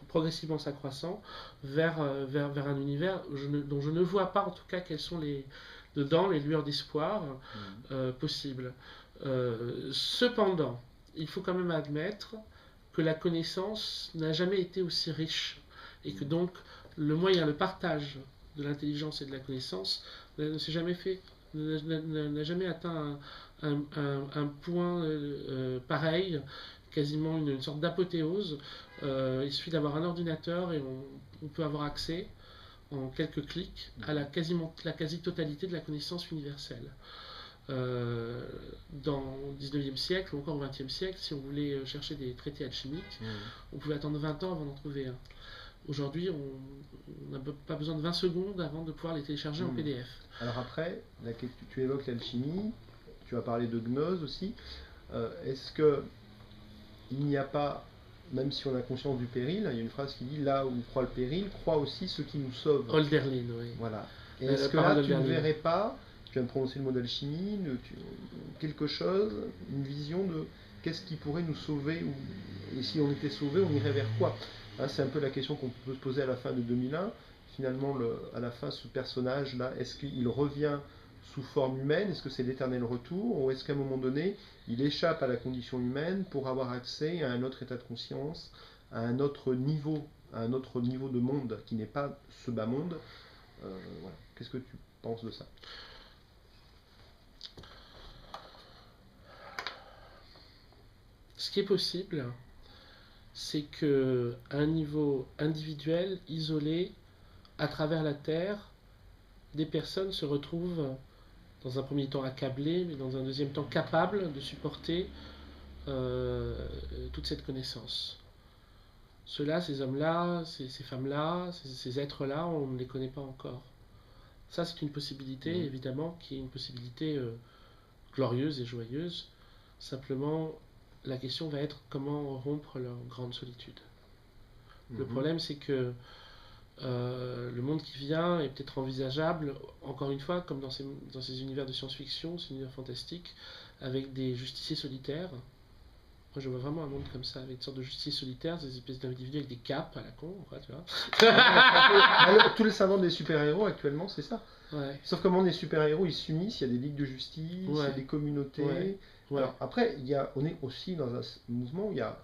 progressivement s'accroissant vers un univers dont je ne vois pas en tout cas quelles sont les lueurs d'espoir possibles. Cependant, il faut quand même admettre que la connaissance n'a jamais été aussi riche et que donc le partage de l'intelligence et de la connaissance ne s'est jamais fait, n'a jamais atteint un point pareil, quasiment une sorte d'apothéose. Il suffit d'avoir un ordinateur et on peut avoir accès en quelques clics à la quasi-totalité de la connaissance universelle. Dans le 19e siècle ou encore au 20e siècle, si on voulait chercher des traités alchimiques, on pouvait attendre 20 ans avant d'en trouver un. Aujourd'hui, on n'a pas besoin de 20 secondes avant de pouvoir les télécharger en PDF. Alors après, tu évoques l'alchimie, tu as parlé de gnose aussi. Est-ce qu'il n'y a pas, même si on a conscience du péril, il y a une phrase qui dit « Là où croit le péril, croit aussi ce qui nous sauve ». Hölderlin, oui. Voilà. Et est-ce que là, tu ne verrais pas, tu viens de prononcer le mot d'alchimie, quelque chose, une vision de qu'est-ce qui pourrait nous sauver, et si on était sauvé, on irait vers quoi? C'est un peu la question qu'on peut se poser à la fin de 2001. Finalement, à la fin, ce personnage-là, est-ce qu'il revient sous forme humaine? Est-ce que c'est l'éternel retour? Ou est-ce qu'à un moment donné, il échappe à la condition humaine pour avoir accès à un autre état de conscience, à un autre niveau de monde qui n'est pas ce bas monde? Voilà. Qu'est-ce que tu penses de ça? Ce qui est possible, c'est que à un niveau individuel, isolé, à travers la Terre, des personnes se retrouvent dans un premier temps accablées, mais dans un deuxième temps capables de supporter euh, toute cette connaissance. Ceux-là, ces hommes-là, ces femmes-là, ces êtres-là, on ne les connaît pas encore. Ça, c'est une possibilité, évidemment, qui est une possibilité glorieuse et joyeuse. Simplement, la question va être comment rompre leur grande solitude. Le problème, c'est que le monde qui vient est peut-être envisageable, encore une fois, comme dans ces univers de science-fiction, ces univers fantastiques, avec des justiciers solitaires. Moi, je vois vraiment un monde comme ça, avec une sorte de justiciers solitaires, des espèces d'individus avec des capes à la con, quoi, tu vois. Tout le syndrome des super-héros actuellement, c'est ça. Ouais. Sauf comment les super-héros ils s'unissent, il y a des ligues de justice, il y a des communautés. Ouais. Alors après, on est aussi dans un mouvement où il y a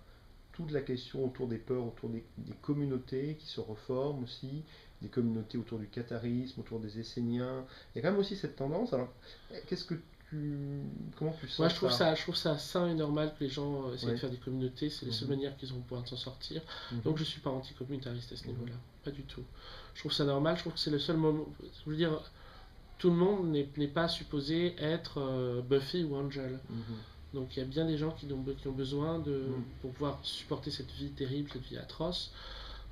toute la question autour des peurs, autour des communautés qui se reforment aussi, des communautés autour du catharisme, autour des Esséniens. Il y a quand même aussi cette tendance. Alors, comment tu sens Moi, je trouve ça sain et normal que les gens essayent de faire des communautés. C'est la seule Mhm. manière qu'ils ont de pouvoir s'en sortir. Mhm. Donc, je suis pas anticommunautariste à ce niveau-là. Pas du tout. Je trouve ça normal. Je trouve que c'est le seul moment. Je veux dire, tout le monde n'est pas supposé être Buffy ou Angel. Donc, il y a bien des gens qui ont besoin pour pouvoir supporter cette vie terrible, cette vie atroce,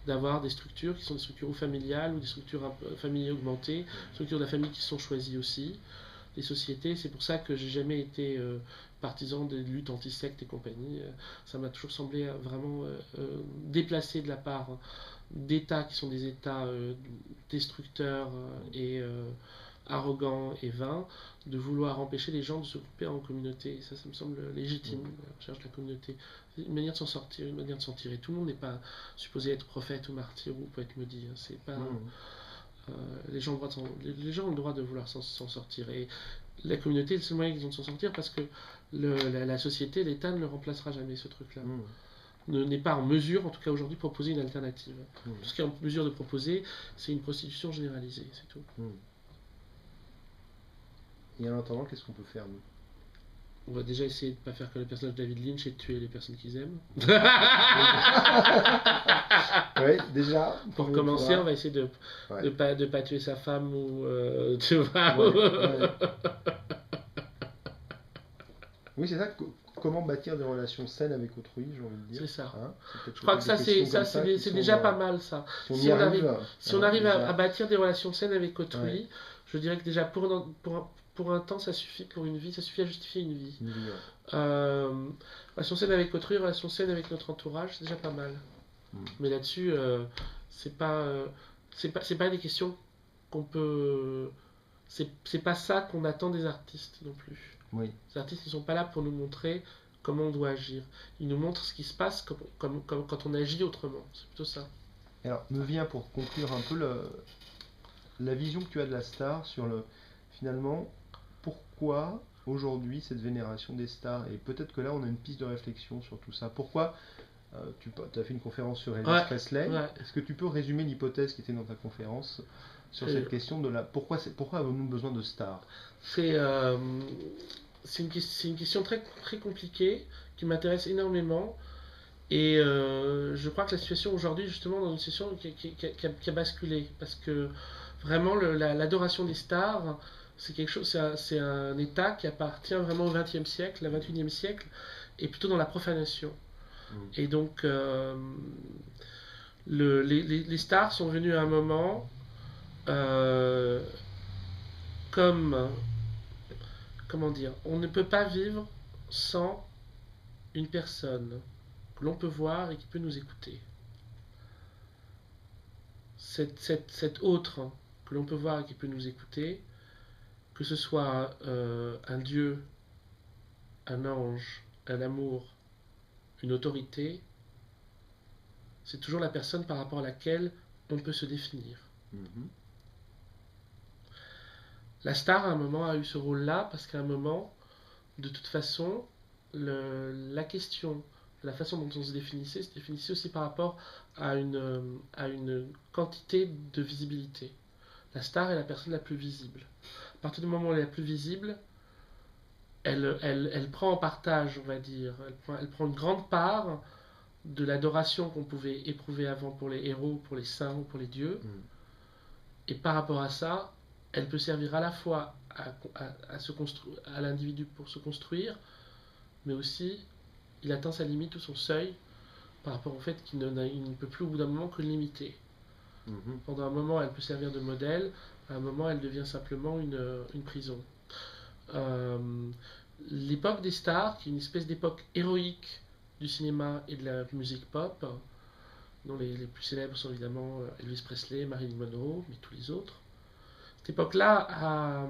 d'avoir des structures qui sont des structures ou familiales ou des structures familiales augmentées, des structures de la famille qui sont choisies aussi, des sociétés. C'est pour ça que j'ai jamais été partisan des luttes anti-sectes et compagnie. Ça m'a toujours semblé vraiment déplacé de la part d'États qui sont des États destructeurs et arrogants et vains, de vouloir empêcher les gens de se couper en communauté. Ça me semble légitime, la recherche de la communauté. Une manière de s'en sortir, une manière de s'en tirer. Tout le monde n'est pas supposé être prophète ou martyr ou poète maudit. C'est pas... les gens ont le droit de vouloir s'en sortir. Et la communauté est le seul moyen qu'ils ont de s'en sortir parce que la société, l'État ne le remplacera jamais, ce truc-là. N'est pas en mesure, en tout cas aujourd'hui, de proposer une alternative. Tout ce qui est en mesure de proposer, c'est une prostitution généralisée, c'est tout. Et en attendant, qu'est-ce qu'on peut faire, nous? On va déjà essayer de ne pas faire que le personnage de David Lynch et de tuer les personnes qu'ils aiment. Ouais, déjà. Pour commencer, on va essayer de pas tuer sa femme ou tu vois. Oui, c'est ça. Comment bâtir des relations saines avec autrui, j'ai envie de dire. C'est ça. Hein, je crois que c'est déjà pas mal ça. Si on arrive à bâtir des relations saines avec autrui, je dirais que déjà pour un temps, ça suffit pour une vie, ça suffit à justifier une vie. Relation saine avec autrui, relation saine avec notre entourage, c'est déjà pas mal. Mais là-dessus, c'est pas des questions qu'on peut. C'est pas ça qu'on attend des artistes non plus. Les artistes ne sont pas là pour nous montrer comment on doit agir. Ils nous montrent ce qui se passe quand on agit autrement. C'est plutôt ça. Alors, me vient pour conclure un peu la vision que tu as de la star sur finalement, pourquoi aujourd'hui cette vénération des stars, et peut-être que là on a une piste de réflexion sur tout ça. Pourquoi tu as fait une conférence sur Elvis Presley. Est-ce que tu peux résumer l'hypothèse qui était dans ta conférence sur cette question de pourquoi avons-nous besoin de stars? C'est une question très, très compliquée qui m'intéresse énormément. Et je crois que la situation aujourd'hui, justement, dans une situation qui a basculé. Parce que vraiment, l'adoration des stars, c'est un état qui appartient vraiment au XXe siècle, au XXIe siècle, et plutôt dans la profanation. Et donc, les stars sont venues à un moment comment dire, on ne peut pas vivre sans une personne que l'on peut voir et qui peut nous écouter. Cet autre que l'on peut voir et qui peut nous écouter, que ce soit un dieu, un ange, un amour, une autorité, c'est toujours la personne par rapport à laquelle on peut se définir. La star, à un moment, a eu ce rôle-là parce qu'à un moment, de toute façon, la question, la façon dont on se définissait aussi par rapport à une quantité de visibilité. La star est la personne la plus visible. À partir du moment où elle est la plus visible, elle prend en partage, on va dire, elle prend une grande part de l'adoration qu'on pouvait éprouver avant pour les héros, pour les saints ou pour les dieux. Mm. Et par rapport à ça, elle peut servir à la fois à l'individu pour se construire, mais aussi il atteint sa limite ou son seuil par rapport au fait qu'il ne peut plus au bout d'un moment que le limiter. Mhm. Pendant un moment, elle peut servir de modèle, à un moment, elle devient simplement une prison. Euh, L'époque des stars, qui est une espèce d'époque héroïque du cinéma et de la musique pop, dont les plus célèbres sont évidemment Elvis Presley, Marilyn Monroe, mais tous les autres. Cette époque-là a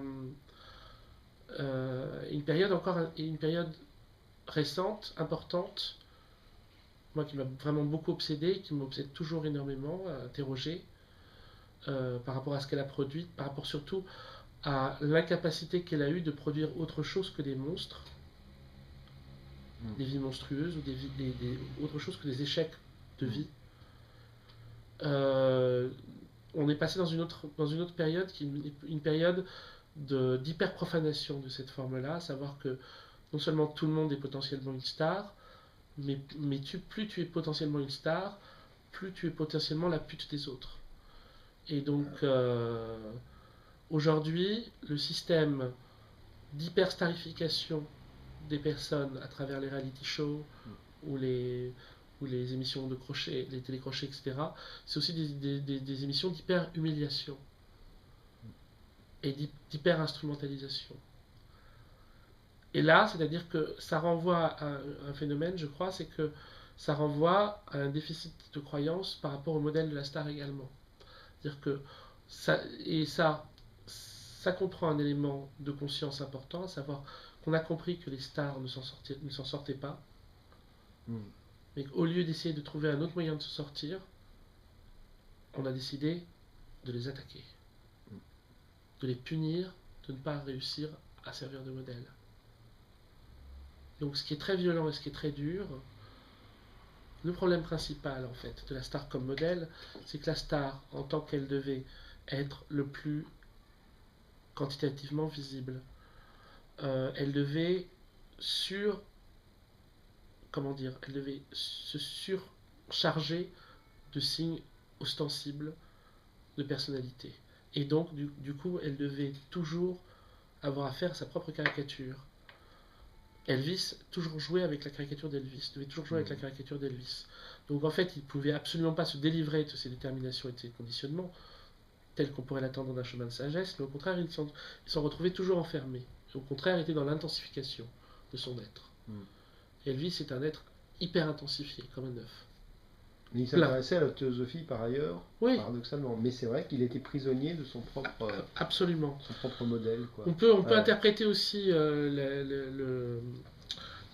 une période récente, importante, moi qui m'a vraiment beaucoup obsédé, qui m'obsède toujours énormément, interrogé par rapport à ce qu'elle a produit, par rapport surtout à l'incapacité qu'elle a eue de produire autre chose que des monstres, des vies monstrueuses ou autre chose que des échecs de vie. On est passé dans une autre période qui est une période d'hyper-profanation de cette forme-là, à savoir que non seulement tout le monde est potentiellement une star, mais plus tu es potentiellement une star, plus tu es potentiellement la pute des autres. Et donc, aujourd'hui, le système d'hyperstarification des personnes à travers les reality shows ou les émissions de crochet, les télécrochets, etc., c'est aussi des émissions d'hyper-humiliation et d'hyper-instrumentalisation. Et là, c'est-à-dire que ça renvoie à un phénomène, je crois, c'est que ça renvoie à un déficit de croyance par rapport au modèle de la star également. C'est-à-dire que ça comprend un élément de conscience important, à savoir qu'on a compris que les stars ne s'en sortaient pas, mais qu'au lieu d'essayer de trouver un autre moyen de se sortir, on a décidé de les attaquer, de les punir, de ne pas réussir à servir de modèle. Donc ce qui est très violent et ce qui est très dur, le problème principal en fait de la star comme modèle, c'est que la star, en tant qu'elle devait être le plus quantitativement visible, elle devait elle devait se surcharger de signes ostensibles de personnalité. Et donc, du coup, elle devait toujours avoir à faire sa propre caricature. Elvis, toujours jouer avec la caricature d'Elvis, devait toujours jouer avec la caricature d'Elvis. Donc en fait, il ne pouvait absolument pas se délivrer de ses déterminations et de ses conditionnements, tels qu'on pourrait l'attendre d'un chemin de sagesse, mais au contraire, il s'en retrouvait toujours enfermé. Au contraire, il était dans l'intensification de son être. Elvis est un être hyper intensifié, comme un œuf. Il s'intéressait à la théosophie par ailleurs, oui, paradoxalement. Mais c'est vrai qu'il était prisonnier de son propre, absolument. Son propre modèle. Quoi. On peut interpréter aussi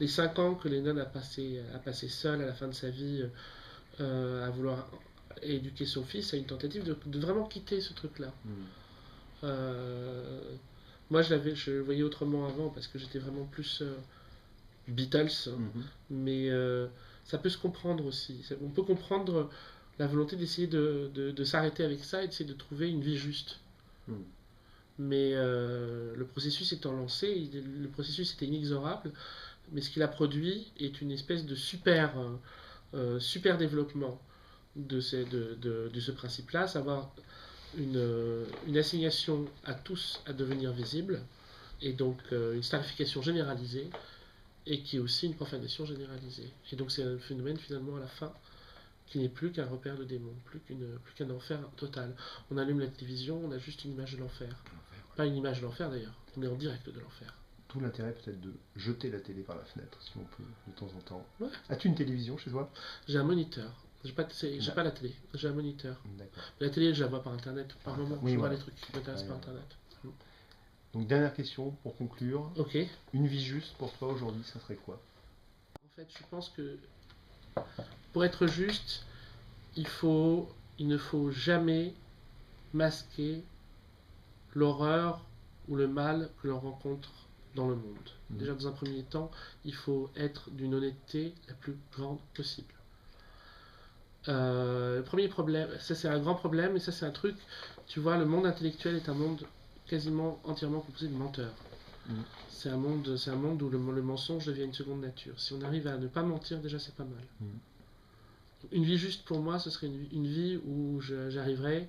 les 5 ans que Lennon a passé seul à la fin de sa vie à vouloir éduquer son fils, à une tentative de vraiment quitter ce truc-là. Moi, je le voyais autrement avant parce que j'étais vraiment plus Beatles, mais ça peut se comprendre aussi. On peut comprendre la volonté d'essayer de s'arrêter avec ça et d'essayer de trouver une vie juste. Mais le processus étant lancé, le processus était inexorable, mais ce qu'il a produit est une espèce de super développement de ce principe-là, à savoir une assignation à tous à devenir visible, et donc une starification généralisée, et qui est aussi une profanation généralisée. Et donc c'est un phénomène finalement à la fin qui n'est plus qu'un repère de démon, plus qu'un enfer total. On allume la télévision, on a juste une image de l'enfer. Pas une image de l'enfer d'ailleurs, on est en direct de l'enfer. Tout l'intérêt peut-être de jeter la télé par la fenêtre, si on peut, de temps en temps. Ouais. As-tu une télévision chez toi? J'ai un moniteur. J'ai pas la télé, j'ai un moniteur. D'accord. La télé, je la vois par internet, par moment. Oui, je vois les trucs qui m'intéressent par internet. Donc dernière question pour conclure. Ok. Une vie juste pour toi aujourd'hui, ça serait quoi? En fait, je pense que pour être juste, il ne faut jamais masquer l'horreur ou le mal que l'on rencontre dans le monde. Déjà, dans un premier temps, il faut être d'une honnêteté la plus grande possible. Le premier problème, ça c'est un grand problème, et ça c'est un truc, tu vois, le monde intellectuel est un monde quasiment entièrement composé de menteurs. Mhm. C'est un monde où le mensonge devient une seconde nature. Si on arrive à ne pas mentir, déjà c'est pas mal. Mhm. Une vie juste pour moi, ce serait une vie où j'arriverais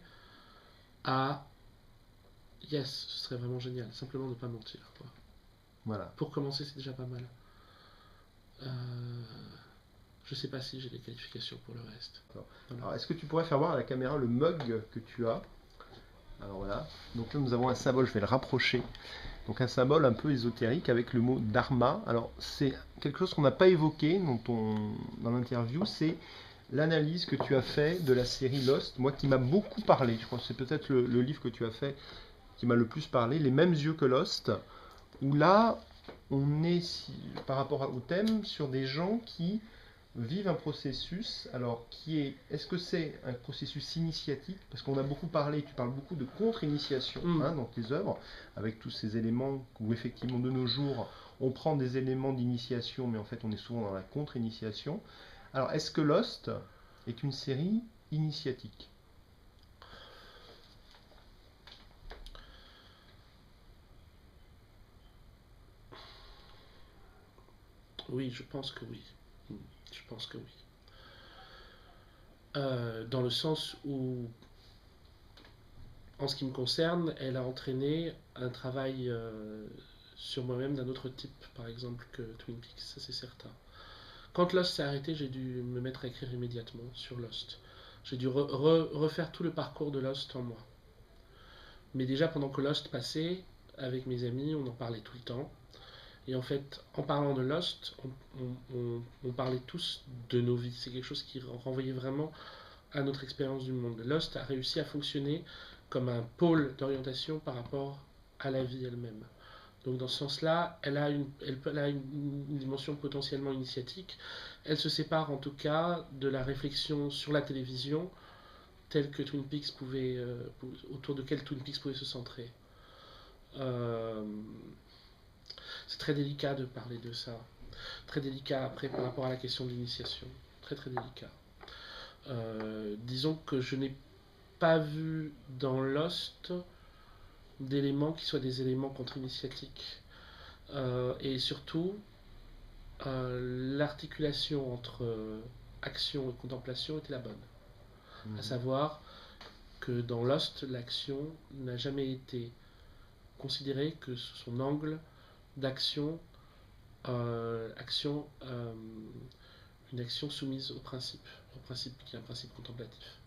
à... Yes, ce serait vraiment génial. Simplement ne pas mentir, quoi. Voilà. Pour commencer, c'est déjà pas mal. Je sais pas si j'ai des qualifications pour le reste. Voilà. Alors, est-ce que tu pourrais faire voir à la caméra le mug que tu as? Alors voilà. Donc là, nous avons un symbole, je vais le rapprocher. Donc un symbole un peu ésotérique avec le mot dharma. Alors c'est quelque chose qu'on n'a pas évoqué dans l'interview, c'est l'analyse que tu as fait de la série Lost, moi qui m'a beaucoup parlé. Je crois que c'est peut-être le livre que tu as fait qui m'a le plus parlé, Les mêmes yeux que Lost, où là on est par rapport au thème sur des gens qui vivent un processus, alors est-ce que c'est un processus initiatique? Parce qu'on a beaucoup parlé, tu parles beaucoup de contre-initiation dans tes œuvres, avec tous ces éléments où effectivement de nos jours, on prend des éléments d'initiation, mais en fait on est souvent dans la contre-initiation. Alors est-ce que Lost est une série initiatique? Oui, je pense que oui. Je pense que oui. Dans le sens où, en ce qui me concerne, elle a entraîné un travail sur moi-même d'un autre type, par exemple, que Twin Peaks, ça c'est certain. Quand Lost s'est arrêté, j'ai dû me mettre à écrire immédiatement sur Lost. J'ai dû refaire tout le parcours de Lost en moi. Mais déjà, pendant que Lost passait, avec mes amis, on en parlait tout le temps. Et en fait, en parlant de Lost, on parlait tous de nos vies. C'est quelque chose qui renvoyait vraiment à notre expérience du monde. Lost a réussi à fonctionner comme un pôle d'orientation par rapport à la vie elle-même. Donc dans ce sens-là, elle a une dimension potentiellement initiatique. Elle se sépare en tout cas de la réflexion sur la télévision telle que Twin Peaks autour de quelle Twin Peaks pouvait se centrer. Euh, c'est très délicat de parler de ça. Très délicat après par rapport à la question de l'initiation. Très très délicat. Disons que je n'ai pas vu dans Lost d'éléments qui soient des éléments contre-initiatiques. Et surtout, l'articulation entre action et contemplation était la bonne. À savoir que dans Lost, l'action n'a jamais été considérée que sous son angle d'action, une action soumise au principe qui est un principe contemplatif.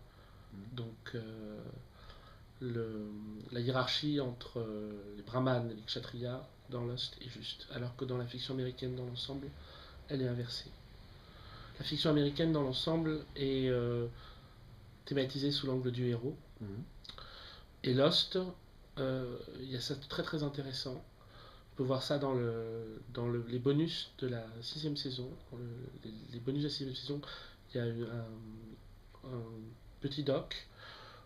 Donc la hiérarchie entre les brahmanes et les kshatriyas dans Lost est juste, alors que dans la fiction américaine dans l'ensemble, elle est inversée. La fiction américaine dans l'ensemble est thématisée sous l'angle du héros. Et Lost, il y a ça de très très intéressant. On peut voir ça dans les bonus de la 6ème saison. Les bonus de la 6ème saison, il y a un petit doc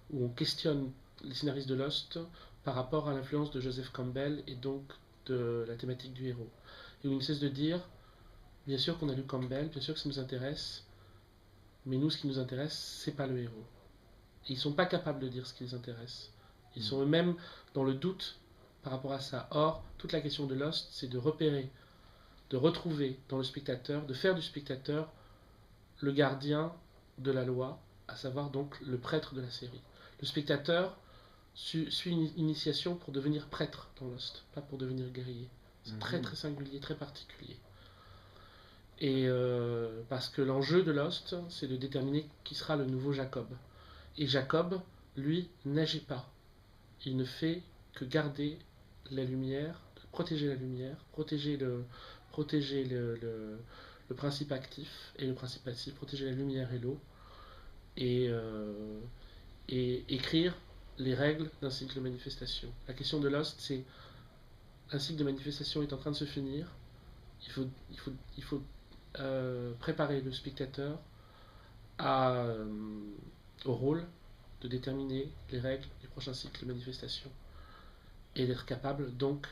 où on questionne les scénaristes de Lost par rapport à l'influence de Joseph Campbell et donc de la thématique du héros. Et où il ne cesse de dire, bien sûr qu'on a lu Campbell, bien sûr que ça nous intéresse, mais nous, ce qui nous intéresse, c'est pas le héros. Et ils sont pas capables de dire ce qui les intéresse. Ils sont eux-mêmes dans le doute par rapport à ça. Or, toute la question de Lost, c'est de repérer, de retrouver dans le spectateur, de faire du spectateur le gardien de la loi, à savoir donc le prêtre de la série. Le spectateur suit une initiation pour devenir prêtre dans Lost, pas pour devenir guerrier. C'est très très singulier, très particulier. Et parce que l'enjeu de Lost, c'est de déterminer qui sera le nouveau Jacob. Et Jacob, lui, n'agit pas. Il ne fait que garder la lumière, protéger la lumière, protéger le principe actif et le principe passif, protéger la lumière et l'eau, et écrire les règles d'un cycle de manifestation. La question de Lost, c'est un cycle de manifestation est en train de se finir. Il faut préparer le spectateur au rôle de déterminer les règles du prochain cycle de manifestation et d'être capable donc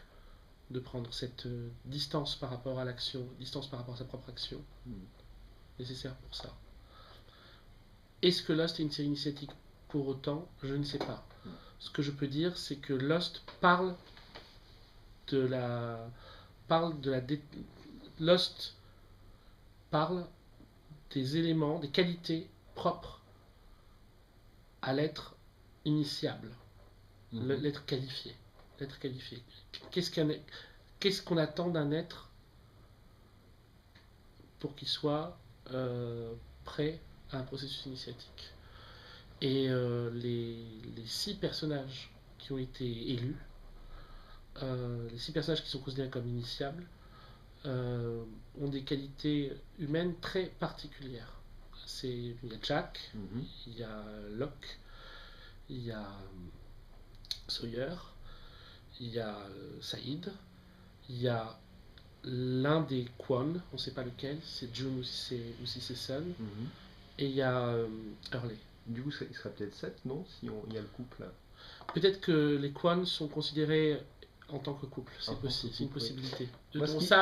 de prendre cette distance par rapport à l'action, distance par rapport à sa propre action nécessaire pour ça. Est-ce que Lost est une série initiatique pour autant? Je ne sais pas. Ce que je peux dire, c'est que Lost parle de la parle de la Lost parle des éléments, des qualités propres à l'être initiable, l'être qualifié. L'être qualifié. Qu'est-ce qu'on attend d'un être pour qu'il soit prêt à un processus initiatique? Et les 6 personnages qui ont été élus, les 6 personnages qui sont considérés comme initiables, ont des qualités humaines très particulières. Il y a Jack, il y a Locke, il y a Sawyer, il y a Saïd, il y a l'un des Kwon, on ne sait pas lequel, c'est June ou si c'est Sun, et il y a Hurley. Du coup, il serait peut-être 7, non? Si il y a le couple. Peut-être que les Kwon sont considérés en tant que couple, c'est possible, c'est une possibilité. Moi, Donc c'est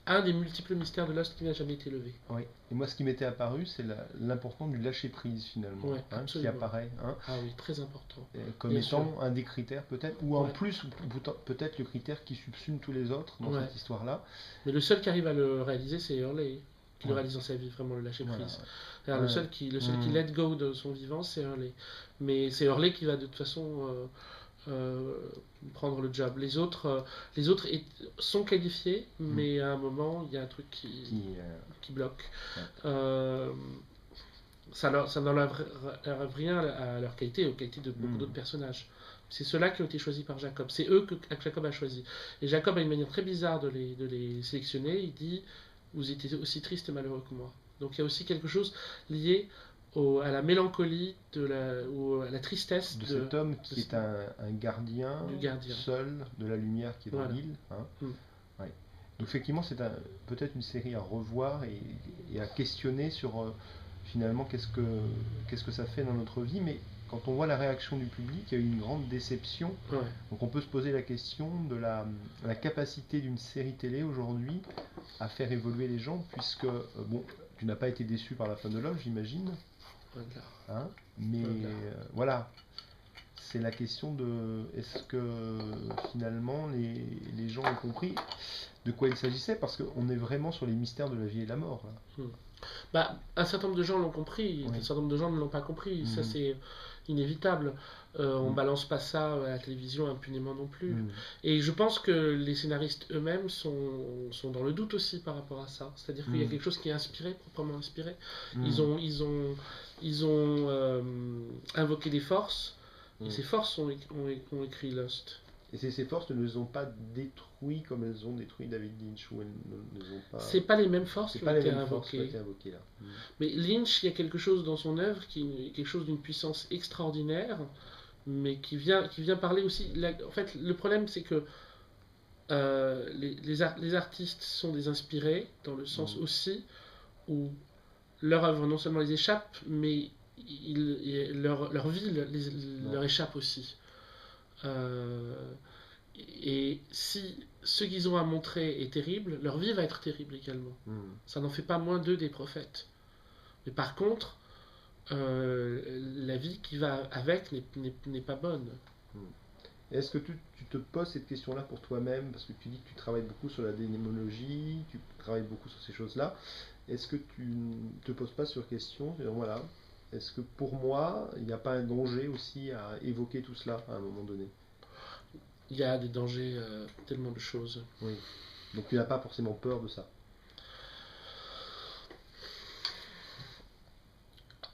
un des multiples mystères de Lost qui n'a jamais été levé. Oui. Et moi, ce qui m'était apparu, c'est l'importance du lâcher-prise, finalement, Ouais, qui apparaît. Ah oui, très important. Comme Bien étant sûr. un des critères, peut-être, ou en plus, peut-être le critère qui subsume tous les autres dans cette histoire-là. Mais le seul qui arrive à le réaliser, c'est Hurley, qui le réalise dans sa vie, vraiment le lâcher-prise. Le seul qui let go de son vivant, c'est Hurley. Mais c'est Hurley qui va de toute façon prendre le job. Les autres sont qualifiés, mais à un moment, il y a un truc qui bloque. Ça n'enlève rien à leur qualité et aux qualités de beaucoup d'autres personnages. C'est ceux-là qui ont été choisis par Jacob. C'est eux que Jacob a choisi. Et Jacob a une manière très bizarre de les sélectionner. Il dit: vous étiez aussi triste et malheureux que moi. Donc il y a aussi quelque chose lié à la mélancolie, à la tristesse de cet homme qui est un gardien, seul de la lumière qui est dans l'île. Ouais. Donc effectivement, c'est peut-être une série à revoir et à questionner sur finalement qu'est-ce que ça fait dans notre vie. Mais quand on voit la réaction du public, il y a eu une grande déception. Donc on peut se poser la question de la capacité d'une série télé aujourd'hui à faire évoluer les gens, puisque bon, tu n'as pas été déçu par la fin de Lost, j'imagine. Mais voilà, c'est la question de est-ce que finalement les gens ont compris de quoi il s'agissait, parce qu'on est vraiment sur les mystères de la vie et de la mort là. Un certain nombre de gens l'ont compris, un certain nombre de gens ne l'ont pas compris, ça c'est inévitable. On balance pas ça à la télévision impunément non plus. Et je pense que les scénaristes eux-mêmes sont dans le doute aussi par rapport à ça. C'est-à-dire qu'il y a quelque chose qui est inspiré, proprement inspiré. Ils ont invoqué des forces, et ces forces ont écrit Lost. Et ces forces ne les ont pas détruits comme elles ont détruit David Lynch, ou elles ne les ont pas... C'est pas les mêmes forces qui ont été invoquées. Là. Mais Lynch, il y a quelque chose dans son œuvre qui est quelque chose d'une puissance extraordinaire, mais qui vient parler aussi... En fait, le problème, c'est que les artistes sont des inspirés, dans le sens aussi où leur œuvre non seulement les échappe, mais leur vie leur échappe aussi. Et si ce qu'ils ont à montrer est terrible, leur vie va être terrible également. Ça n'en fait pas moins d'eux des prophètes. Mais par contre, la vie qui va avec n'est pas bonne. Est-ce que tu te poses cette question-là pour toi-même, parce que tu dis que tu travailles beaucoup sur la démonologie, tu travailles beaucoup sur ces choses-là. Est-ce que tu ne te poses pas sur question, voilà, est-ce que pour moi, il n'y a pas un danger aussi à évoquer tout cela à un moment donné? Il y a des dangers, tellement de choses. Oui. Donc tu n'as pas forcément peur de ça.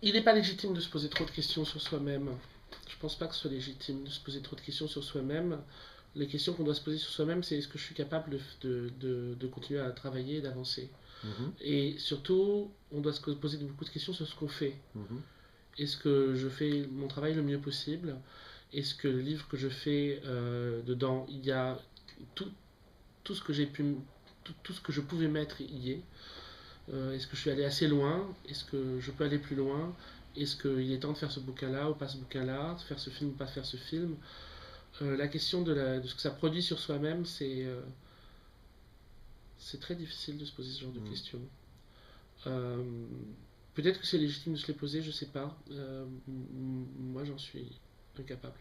Il n'est pas légitime de se poser trop de questions sur soi-même. Je pense pas que ce soit légitime de se poser trop de questions sur soi-même. Les questions qu'on doit se poser sur soi-même, c'est: est-ce que je suis capable de continuer à travailler et d'avancer? Et surtout, on doit se poser beaucoup de questions sur ce qu'on fait. Est-ce que je fais mon travail le mieux possible? Est-ce que le livre que je fais, dedans, il y a tout ce que j'ai pu, tout ce que je pouvais mettre y est? Est-ce que je suis allé assez loin? Est-ce que je peux aller plus loin? Est-ce qu'il est temps de faire ce bouquin-là ou pas ce bouquin-là? De faire ce film ou pas faire ce film? La question de ce que ça produit sur soi-même, c'est très difficile de se poser ce genre de questions. Peut-être que c'est légitime de se les poser, je sais pas. Moi, j'en suis incapable.